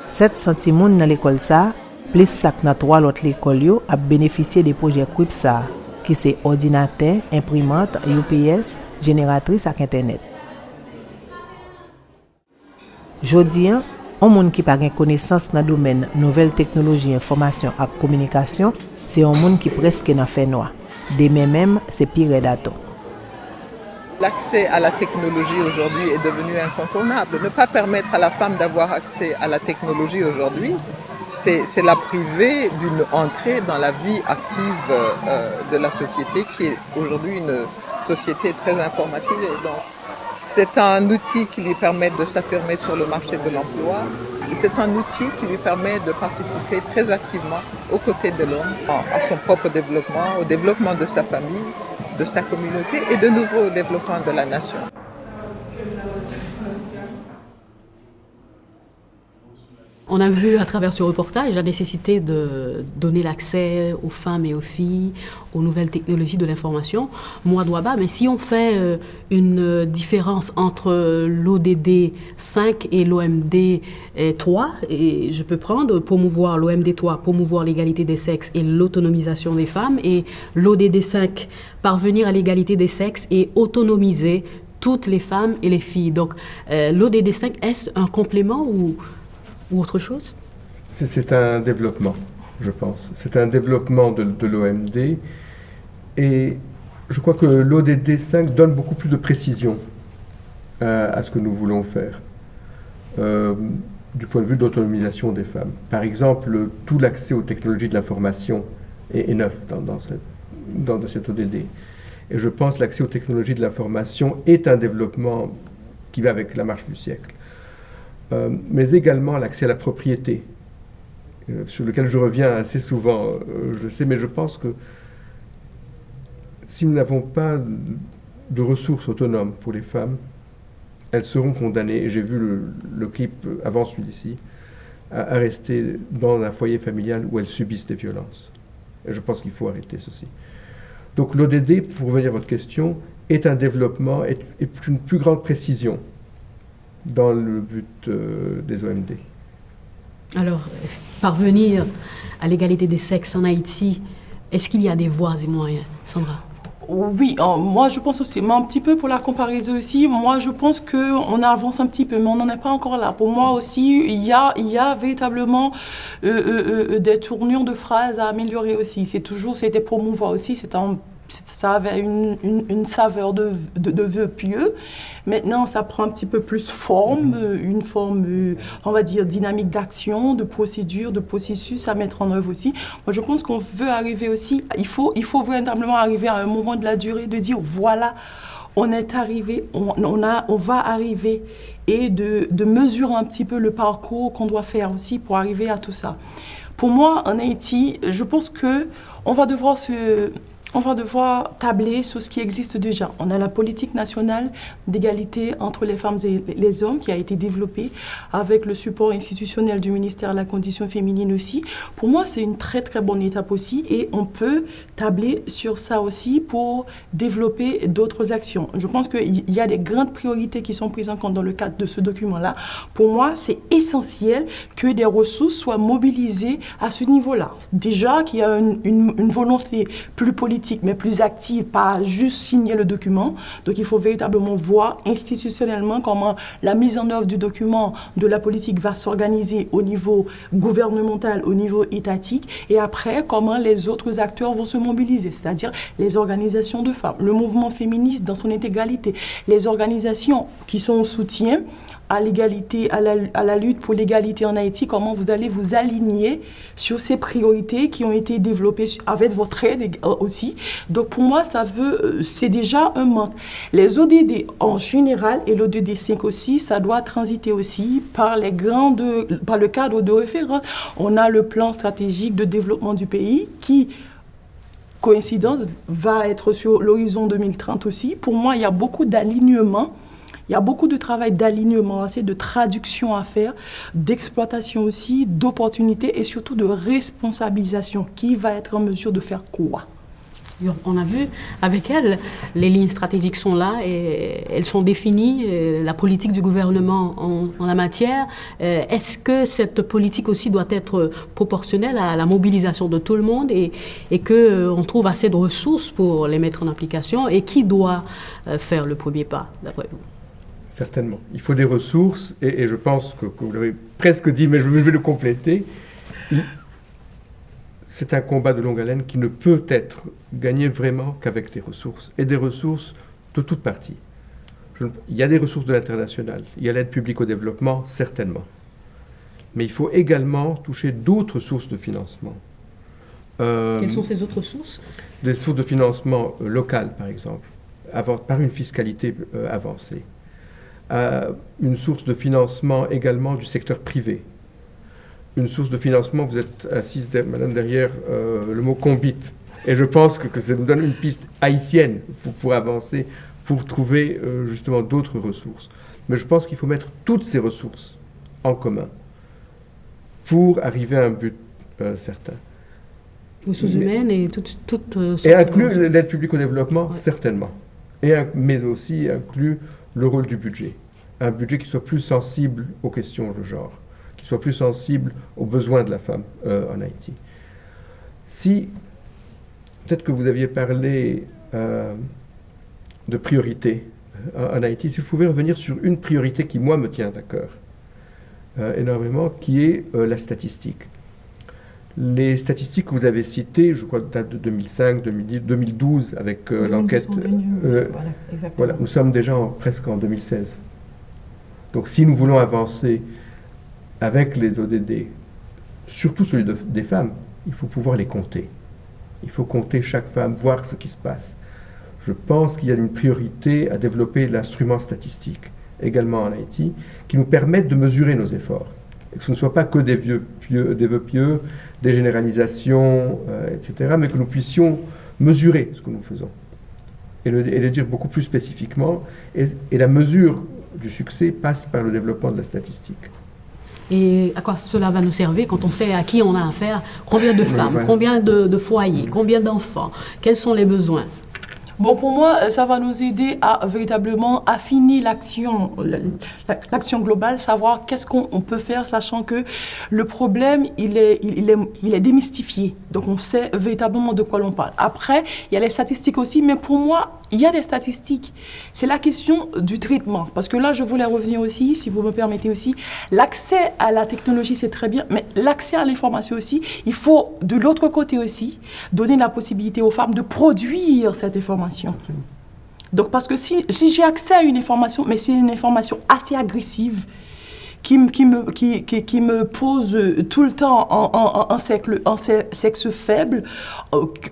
700 timoun dans l'école ça, plus ça dans 3 autres écoles a bénéficié des projets QUIPSA, qui c'est ordinateur, imprimante, UPS, génératrice avec internet. Jodi an, on monde qui pas gain connaissance dans domaine nouvelles technologies, information et communication, c'est un monde qui presque n'a fait noir. Demain même, c'est pire d'attendre. L'accès à la technologie aujourd'hui est devenu incontournable. Ne pas permettre à la femme d'avoir accès à la technologie aujourd'hui, c'est la priver d'une entrée dans la vie active de la société qui est aujourd'hui une société très informatisée. Donc, c'est un outil qui lui permet de s'affirmer sur le marché de l'emploi. C'est un outil qui lui permet de participer très activement aux côtés de l'homme à son propre développement, au développement de sa famille, de sa communauté et de nouveau au développement de la nation. On a vu à travers ce reportage la nécessité de donner l'accès aux femmes et aux filles aux nouvelles technologies de l'information. Moi, Douaba, mais si on fait une différence entre l'ODD 5 et l'OMD 3, et je peux prendre promouvoir l'OMD 3, promouvoir l'égalité des sexes et l'autonomisation des femmes, et l'ODD 5, parvenir à l'égalité des sexes et autonomiser toutes les femmes et les filles. Donc, l'ODD 5, est-ce un complément ou autre chose? C'est un développement, je pense. C'est un développement de l'OMD. Et je crois que l'ODD 5 donne beaucoup plus de précision à ce que nous voulons faire, du point de vue de l'autonomisation des femmes. Par exemple, tout l'accès aux technologies de l'information est neuf dans cette ODD. Et je pense que l'accès aux technologies de l'information est un développement qui va avec la marche du siècle. Mais également l'accès à la propriété, sur lequel je reviens assez souvent, je le sais, mais je pense que si nous n'avons pas de ressources autonomes pour les femmes, elles seront condamnées, et j'ai vu le clip avant celui-ci, à rester dans un foyer familial où elles subissent des violences. Et je pense qu'il faut arrêter ceci. Donc l'ODD, pour revenir à votre question, est un développement et une plus grande précision dans le but des OMD. Alors, parvenir à l'égalité des sexes en Haïti, est-ce qu'il y a des voies et moyens, Sandra? Oui, moi je pense aussi, mais un petit peu pour la comparaison aussi, moi je pense qu'on avance un petit peu, mais on n'en est pas encore là. Pour moi aussi, il y a véritablement des tournures de phrases à améliorer aussi. C'était promouvoir aussi, ça avait une saveur de vœux pieux. Maintenant, ça prend un petit peu plus forme, une forme, on va dire, dynamique d'action, de procédure, de processus à mettre en œuvre aussi. Moi, je pense qu'on veut arriver aussi, il faut véritablement arriver à un moment de la durée de dire, voilà, on est arrivé, on va arriver, et de mesurer un petit peu le parcours qu'on doit faire aussi pour arriver à tout ça. Pour moi, en Haïti, je pense qu'on va devoir tabler sur ce qui existe déjà. On a la politique nationale d'égalité entre les femmes et les hommes qui a été développée avec le support institutionnel du ministère de la Condition féminine aussi. Pour moi, c'est une très très bonne étape aussi et on peut tabler sur ça aussi pour développer d'autres actions. Je pense qu'il y a des grandes priorités qui sont prises en compte dans le cadre de ce document-là. Pour moi, c'est essentiel que des ressources soient mobilisées à ce niveau-là. Déjà qu'il y a une volonté plus politique, mais plus active, pas juste signer le document. Donc il faut véritablement voir institutionnellement comment la mise en œuvre du document de la politique va s'organiser au niveau gouvernemental, au niveau étatique, et après comment les autres acteurs vont se mobiliser, c'est-à-dire les organisations de femmes, le mouvement féministe dans son intégralité, les organisations qui sont en soutien à l'égalité, à la lutte pour l'égalité en Haïti, comment vous allez vous aligner sur ces priorités qui ont été développées avec votre aide aussi. Donc pour moi, c'est déjà un manque. Les ODD en général et l'ODD 5 aussi, ça doit transiter aussi par le cadre de référence. On a le plan stratégique de développement du pays qui, coïncidence, va être sur l'horizon 2030 aussi. Pour moi, il y a beaucoup d'alignement. Il y a beaucoup de travail d'alignement, de traduction à faire, d'exploitation aussi, d'opportunités et surtout de responsabilisation. Qui va être en mesure de faire quoi? On a vu avec elle, les lignes stratégiques sont là et elles sont définies, la politique du gouvernement en la matière. Est-ce que cette politique aussi doit être proportionnelle à la mobilisation de tout le monde et qu'on trouve assez de ressources pour les mettre en application? Et qui doit faire le premier pas, d'après vous? Certainement. Il faut des ressources, et je pense que vous l'avez presque dit, mais je vais le compléter. C'est un combat de longue haleine qui ne peut être gagné vraiment qu'avec des ressources, et des ressources de toutes parties. Il y a des ressources de l'international, il y a l'aide publique au développement, certainement. Mais il faut également toucher d'autres sources de financement. Quelles sont ces autres sources? Des sources de financement locales, par exemple, par une fiscalité avancée. Une source de financement également du secteur privé. Une source de financement, vous êtes assise, madame, derrière le mot combit. Et je pense que ça nous donne une piste haïtienne pour avancer, pour trouver justement d'autres ressources. Mais je pense qu'il faut mettre toutes ces ressources en commun pour arriver à un but certain. Ressources humaines et toutes et inclure l'aide publique au développement, ouais. Certainement. Mais aussi inclure le rôle du budget. Un budget qui soit plus sensible aux questions de genre, qui soit plus sensible aux besoins de la femme en Haïti. Peut-être que vous aviez parlé de priorité en Haïti, si je pouvais revenir sur une priorité qui, moi, me tient à cœur énormément, qui est la statistique. Les statistiques que vous avez citées, je crois, datent de 2005, 2010, 2012, avec l'enquête. Voilà, nous sommes déjà presque en 2016. Donc, si nous voulons avancer avec les ODD, surtout celui des femmes, il faut pouvoir les compter. Il faut compter chaque femme, voir ce qui se passe. Je pense qu'il y a une priorité à développer l'instrument statistique, également en Haïti, qui nous permette de mesurer nos efforts. Et que ce ne soit pas que des vœux pieux, des généralisations, etc., mais que nous puissions mesurer ce que nous faisons. Et le dire beaucoup plus spécifiquement. Et la mesure du succès passe par le développement de la statistique. Et à quoi cela va nous servir quand on sait à qui on a affaire, combien de femmes, combien de foyers, combien d'enfants, quels sont les besoins? Bon, pour moi, ça va nous aider à véritablement affiner l'action globale, savoir qu'est-ce qu'on peut faire, sachant que le problème, il est démystifié. Donc, on sait véritablement de quoi l'on parle. Après, il y a les statistiques aussi, mais pour moi, il y a des statistiques. C'est la question du traitement. Parce que là, je voulais revenir aussi, si vous me permettez aussi, l'accès à la technologie, c'est très bien, mais l'accès à l'information aussi, il faut, de l'autre côté aussi, donner la possibilité aux femmes de produire cette information. Donc, parce que si j'ai accès à une information, mais c'est une information assez agressive, qui me pose tout le temps en sexe faible,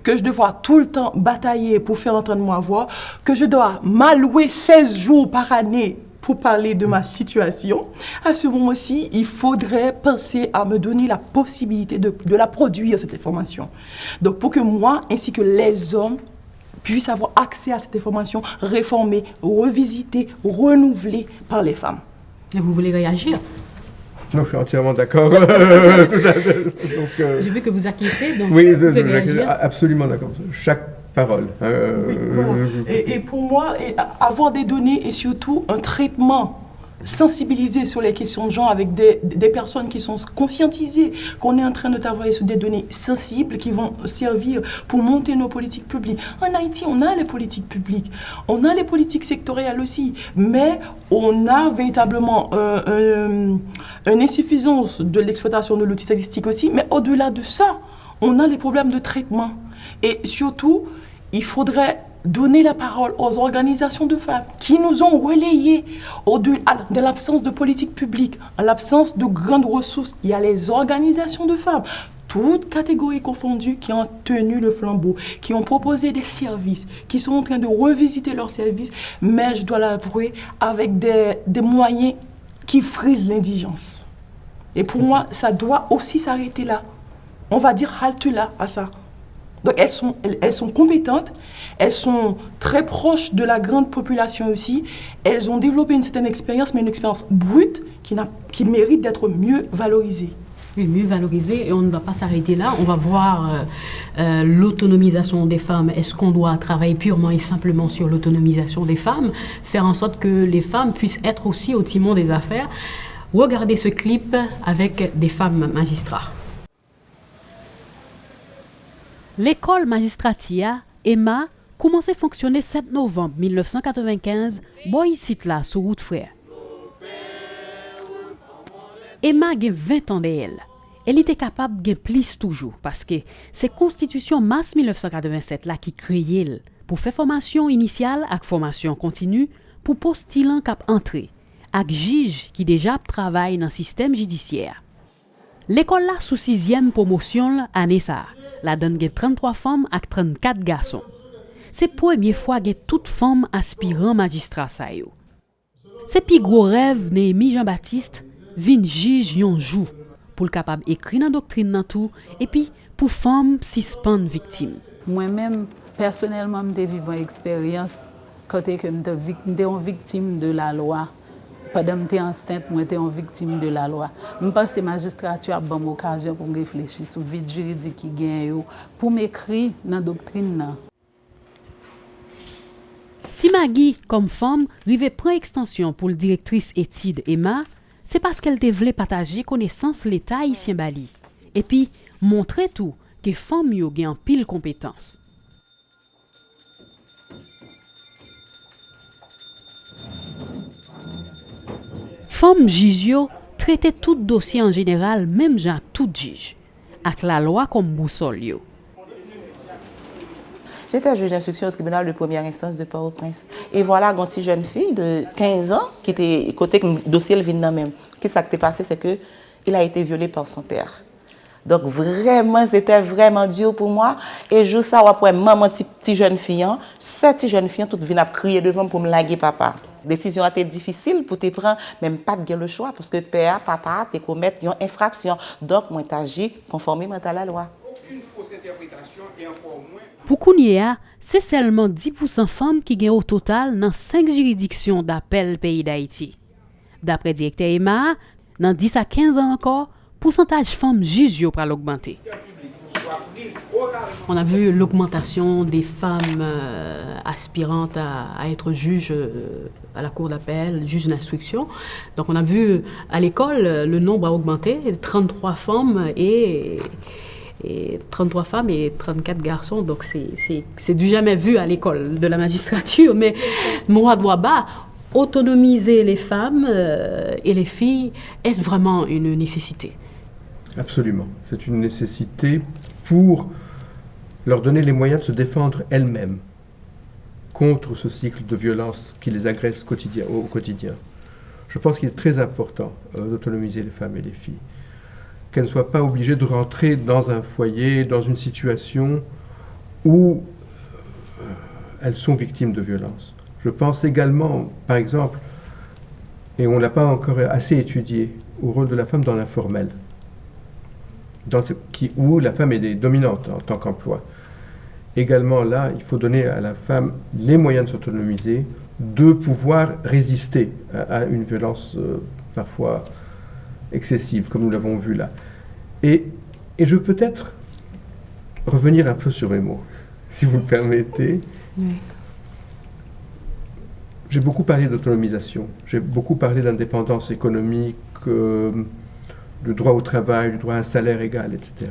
que je dois tout le temps batailler pour faire entendre ma voix, que je dois m'allouer 16 jours par année pour parler de ma situation, à ce moment-ci, il faudrait penser à me donner la possibilité de la produire, cette information. Donc, pour que moi, ainsi que les hommes, puissent avoir accès à cette information réformée, revisitée, renouvelée par les femmes. Et vous voulez réagir? Non, je suis entièrement d'accord. J'ai vu que vous acquittez, donc oui, vous pouvez réagir. Absolument d'accord. Chaque parole. Oui, voilà. Et pour moi, avoir des données et surtout un traitement sensibilisé sur les questions de genre avec des personnes qui sont conscientisées, qu'on est en train de travailler sur des données sensibles qui vont servir pour monter nos politiques publiques. En Haïti, on a les politiques publiques, on a les politiques sectorielles aussi, mais on a véritablement une insuffisance de l'exploitation de l'outil statistique aussi, mais au-delà de ça, on a les problèmes de traitement. Et surtout, il faudrait donner la parole aux organisations de femmes qui nous ont relayés de l'absence de politique publique, en l'absence de grandes ressources. Il y a les organisations de femmes, toutes catégories confondues, qui ont tenu le flambeau, qui ont proposé des services, qui sont en train de revisiter leurs services, mais je dois l'avouer, avec des moyens qui frisent l'indigence. Et pour moi, ça doit aussi s'arrêter là. On va dire halte là à ça. Donc elles sont compétentes, elles sont très proches de la grande population aussi, elles ont développé une certaine expérience, mais une expérience brute qui mérite d'être mieux valorisée. Oui, mieux valorisée, et on ne va pas s'arrêter là, on va voir l'autonomisation des femmes. Est-ce qu'on doit travailler purement et simplement sur l'autonomisation des femmes, faire en sorte que les femmes puissent être aussi au timon des affaires? Regardez ce clip avec des femmes magistrats. L'école magistratia, Emma, commençait à fonctionner 7 novembre 1995, boy site là, sur route frère. Emma a 20 ans d'elle. Elle était capable de plus toujours, parce que c'est Constitution mars 1987 là qui créait pour faire formation initiale et formation continue pour postulant cap entrée, avec juge qui déjà travaille dans le système judiciaire. L'école là sous 6e promotion année ça. La donne a 33 femmes et 34 garçons. C'est la première fois que toutes femmes aspirant magistrat sa yo. C'est pi gros rêve Néhémie Jean-Baptiste vin juge yon jou pour capable écrire dans doctrine dans tout et puis pour femmes suspendre victime. Moi-même personnellement m'te vivre une expérience côté que m'te une victime de la loi. Pendant que j'étais enceinte, j'étais une victime de la loi. Je pense que la magistrature a une bonne occasion pour réfléchir sur le vide juridique qui gagne, pour m'écrire dans la doctrine. Si Maggie, comme femme, arrive prendre extension pour la directrice étude Emma, c'est parce qu'elle voulait partager connaissance l'État haïtien Bali. Et puis, montrer tout que femme yo gen en pile compétence. Femme juge yo traiter tout dossier en général, même genre tout juge, avec la loi comme boussole yo. J'étais juge d'instruction au tribunal de première instance de Port-au-Prince. Et voilà une petite jeune fille de 15 ans qui était côté que le dossier vient même. Qu'est-ce qui s'est passé, c'est que il a été violé par son père. Donc vraiment, c'était vraiment dur pour moi. Et je ça, après maman, petite jeune fille, cette petite jeune fille, toute vie a crié devant pour me laguer papa. Décision a été difficile pour te prendre, même pas de le choix, parce que père, papa, te commettent une infraction. Donc, moi, t'agis conformément à la loi. Aucune fausse interprétation et encore moins. Pour Kounia, c'est seulement 10% de femmes qui gagnent au total dans 5 juridictions d'appel pays d'Haïti. D'après le directeur Emma, dans 10 à 15 ans encore, le pourcentage de femmes juges pour l'augmenter. On a vu l'augmentation des femmes aspirantes à être juges à la cour d'appel, juges d'instruction. Donc on a vu à l'école, le nombre a augmenté, 33 femmes et 34 garçons. Donc c'est du jamais vu à l'école de la magistrature. Mais Mourad Ouaba, autonomiser les femmes et les filles, est-ce vraiment une nécessité? Absolument. C'est une nécessité pour leur donner les moyens de se défendre elles-mêmes contre ce cycle de violence qui les agresse au quotidien. Je pense qu'il est très important d'autonomiser les femmes et les filles, qu'elles ne soient pas obligées de rentrer dans un foyer, dans une situation où elles sont victimes de violences. Je pense également, par exemple, et on ne l'a pas encore assez étudié, au rôle de la femme dans l'informel, où la femme est dominante en tant qu'emploi. Également là, il faut donner à la femme les moyens de s'autonomiser, de pouvoir résister à une violence parfois excessive, comme nous l'avons vu là. Et je veux peut-être revenir un peu sur mes mots, si vous me permettez. Oui. J'ai beaucoup parlé d'autonomisation, j'ai beaucoup parlé d'indépendance économique, le droit au travail, le droit à un salaire égal, etc.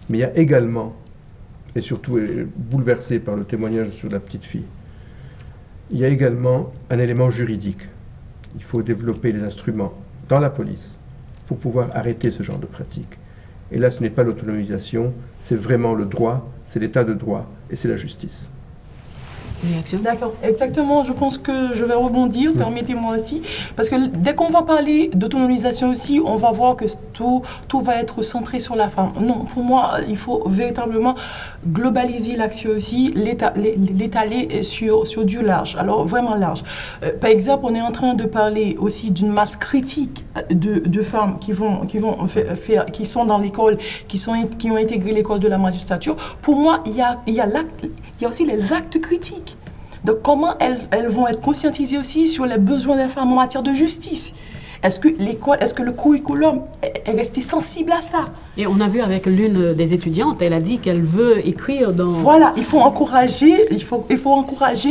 Mais il y a également, et surtout bouleversé par le témoignage sur la petite fille, il y a également un élément juridique. Il faut développer les instruments dans la police pour pouvoir arrêter ce genre de pratique. Et là, ce n'est pas l'autonomisation, c'est vraiment le droit, c'est l'état de droit et c'est la justice. D'accord, exactement. Je pense que je vais rebondir, permettez-moi aussi, parce que dès qu'on va parler d'autonomisation aussi, on va voir que tout va être centré sur la femme. Non, pour moi, il faut véritablement globaliser l'action aussi, l'étaler sur du large, alors vraiment large. Par exemple, on est en train de parler aussi d'une masse critique de femmes qui sont dans l'école, qui ont intégré l'école de la magistrature. Pour moi, il y a aussi les actes critiques. Donc, comment elles vont être conscientisées aussi sur les besoins des femmes en matière de justice? Est-ce que l'école, est-ce que le curriculum est resté sensible à ça? Et on a vu avec l'une des étudiantes, elle a dit qu'elle veut écrire dans... Voilà, il faut encourager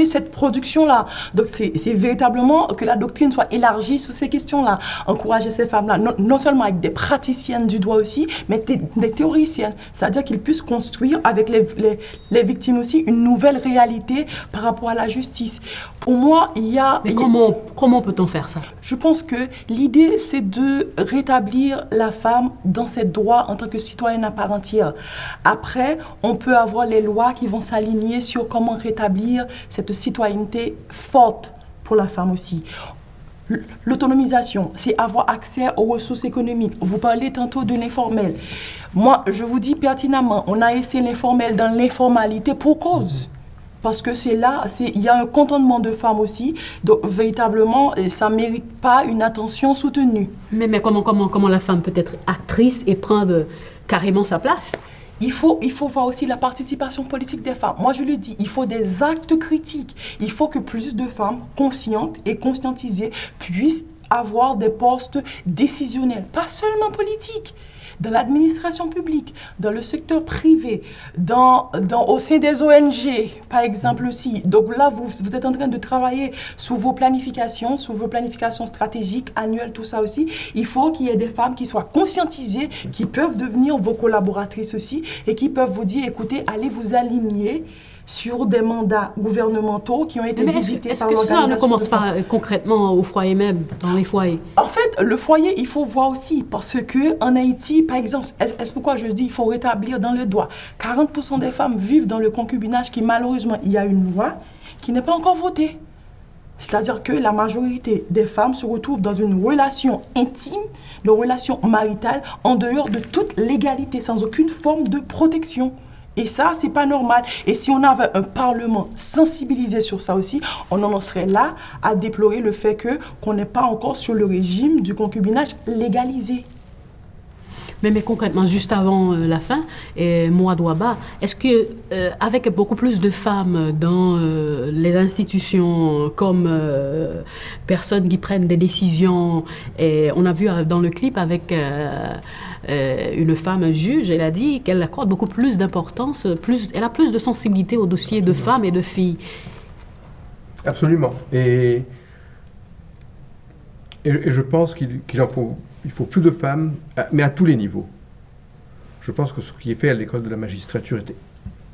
cette production-là. Donc, c'est véritablement que la doctrine soit élargie sur ces questions-là. Encourager ces femmes-là, non seulement avec des praticiennes du droit aussi, mais des théoriciennes. C'est-à-dire qu'ils puissent construire avec les victimes aussi une nouvelle réalité par rapport à la justice. Pour moi, il y a... Mais comment peut-on faire ça? Je pense que l'idée, c'est de rétablir la femme dans ses droits en tant que citoyenne à part entière. Après, on peut avoir les lois qui vont s'aligner sur comment rétablir cette citoyenneté forte pour la femme aussi. L'autonomisation, c'est avoir accès aux ressources économiques. Vous parlez tantôt de l'informel. Moi, je vous dis pertinemment, on a essayé l'informel dans l'informalité pour cause. Parce que il y a un contentement de femmes aussi, donc véritablement, ça ne mérite pas une attention soutenue. Mais comment la femme peut être actrice et prendre carrément sa place? Il faut voir aussi la participation politique des femmes. Moi, je le dis, il faut des actes critiques. Il faut que plus de femmes conscientes et conscientisées puissent avoir des postes décisionnels, pas seulement politiques. Dans l'administration publique, dans le secteur privé, au sein des ONG, par exemple aussi. Donc là, vous êtes en train de travailler sur vos planifications stratégiques, annuelles, tout ça aussi. Il faut qu'il y ait des femmes qui soient conscientisées, qui peuvent devenir vos collaboratrices aussi et qui peuvent vous dire, écoutez, allez vous aligner sur des mandats gouvernementaux qui ont été visités par l'organisation. Est-ce que ça ne commence pas concrètement au foyer même, dans les foyers? En fait, le foyer, il faut voir aussi, parce qu'en Haïti, par exemple, est-ce pourquoi je dis qu'il faut rétablir dans le droit? 40% des femmes vivent dans le concubinage qui, malheureusement, il y a une loi qui n'est pas encore votée. C'est-à-dire que la majorité des femmes se retrouvent dans une relation intime, une relation maritale, en dehors de toute légalité, sans aucune forme de protection. Et ça, c'est pas normal. Et si on avait un Parlement sensibilisé sur ça aussi, on en serait là à déplorer le fait qu'on n'est pas encore sur le régime du concubinage légalisé. Mais concrètement, juste avant la fin, Mouad Ouaba, est-ce que avec beaucoup plus de femmes dans les institutions comme personnes qui prennent des décisions, et on a vu dans le clip avec une femme juge, elle a dit qu'elle accorde beaucoup plus d'importance, elle a plus de sensibilité aux dossiers de femmes et de filles. Absolument. Et je pense qu'il faut plus de femmes, mais à tous les niveaux. Je pense que ce qui est fait à l'école de la magistrature est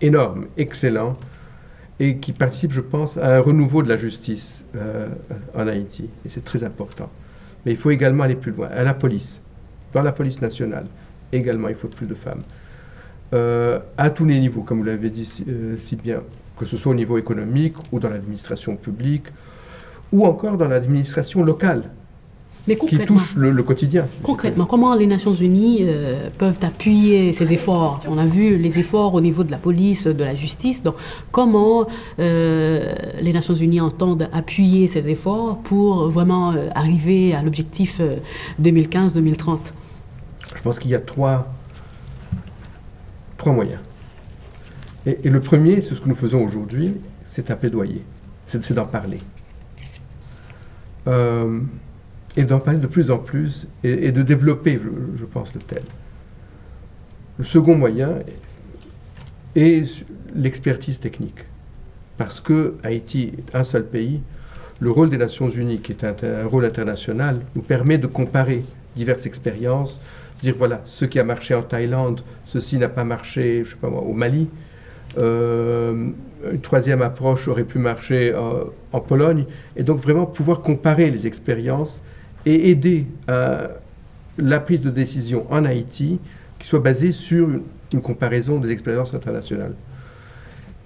énorme, excellent, et qui participe, je pense, à un renouveau de la justice en Haïti. Et c'est très important. Mais il faut également aller plus loin. À la police, dans la police nationale, également, il faut plus de femmes. À tous les niveaux, comme vous l'avez dit si bien, que ce soit au niveau économique, ou dans l'administration publique, ou encore dans l'administration locale. Mais qui touche le quotidien. Concrètement, comment les Nations Unies peuvent appuyer ces efforts? On a vu les efforts au niveau de la police, de la justice. Donc, comment les Nations Unies entendent appuyer ces efforts pour vraiment arriver à l'objectif 2015-2030? Je pense qu'il y a trois moyens. Et le premier, c'est ce que nous faisons aujourd'hui, c'est un plaidoyer. C'est d'en parler. Et d'en parler de plus en plus, et de développer, je pense, le thème. Le second moyen est l'expertise technique. Parce que Haïti est un seul pays, le rôle des Nations Unies, qui est un rôle international, nous permet de comparer diverses expériences, dire voilà, ce qui a marché en Thaïlande, ceci n'a pas marché, je sais pas moi, au Mali. Une troisième approche aurait pu marcher en Pologne. Et donc vraiment pouvoir comparer les expériences et aider à la prise de décision en Haïti qui soit basée sur une comparaison des expériences internationales.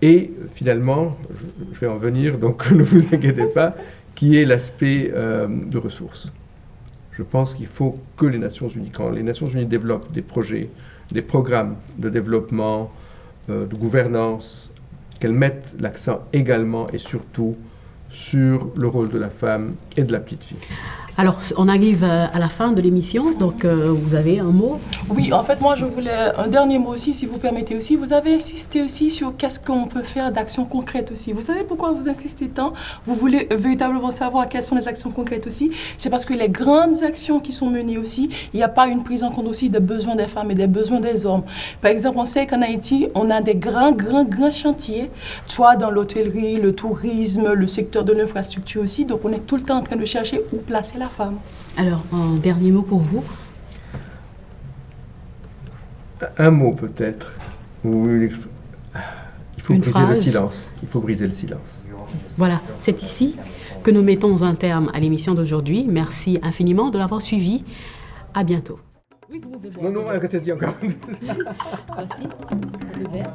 Et finalement, je vais en venir, donc ne vous inquiétez pas, qui est l'aspect de ressources. Je pense qu'il faut que les Nations Unies, quand les Nations Unies développent des projets, des programmes de développement, de gouvernance, qu'elles mettent l'accent également et surtout sur le rôle de la femme et de la petite fille. Alors, on arrive à la fin de l'émission, donc vous avez un mot? Oui, en fait, moi, je voulais un dernier mot aussi, si vous permettez aussi. Vous avez insisté aussi sur qu'est-ce qu'on peut faire d'actions concrètes aussi. Vous savez pourquoi vous insistez tant? Vous voulez véritablement savoir quelles sont les actions concrètes aussi? C'est parce que les grandes actions qui sont menées aussi, il n'y a pas une prise en compte aussi des besoins des femmes et des besoins des hommes. Par exemple, on sait qu'en Haïti, on a des grands chantiers, soit dans l'hôtellerie, le tourisme, le secteur de l'infrastructure aussi. Donc, on est tout le temps en train de chercher où placer la femme. Alors, un dernier mot pour vous? Un mot peut-être. Il faut briser le silence. Il faut briser le silence. Voilà, c'est ici que nous mettons un terme à l'émission d'aujourd'hui. Merci infiniment de l'avoir suivi. À bientôt. Oui, vous pouvez boire. Non, arrêtez-y encore. Voici le verre.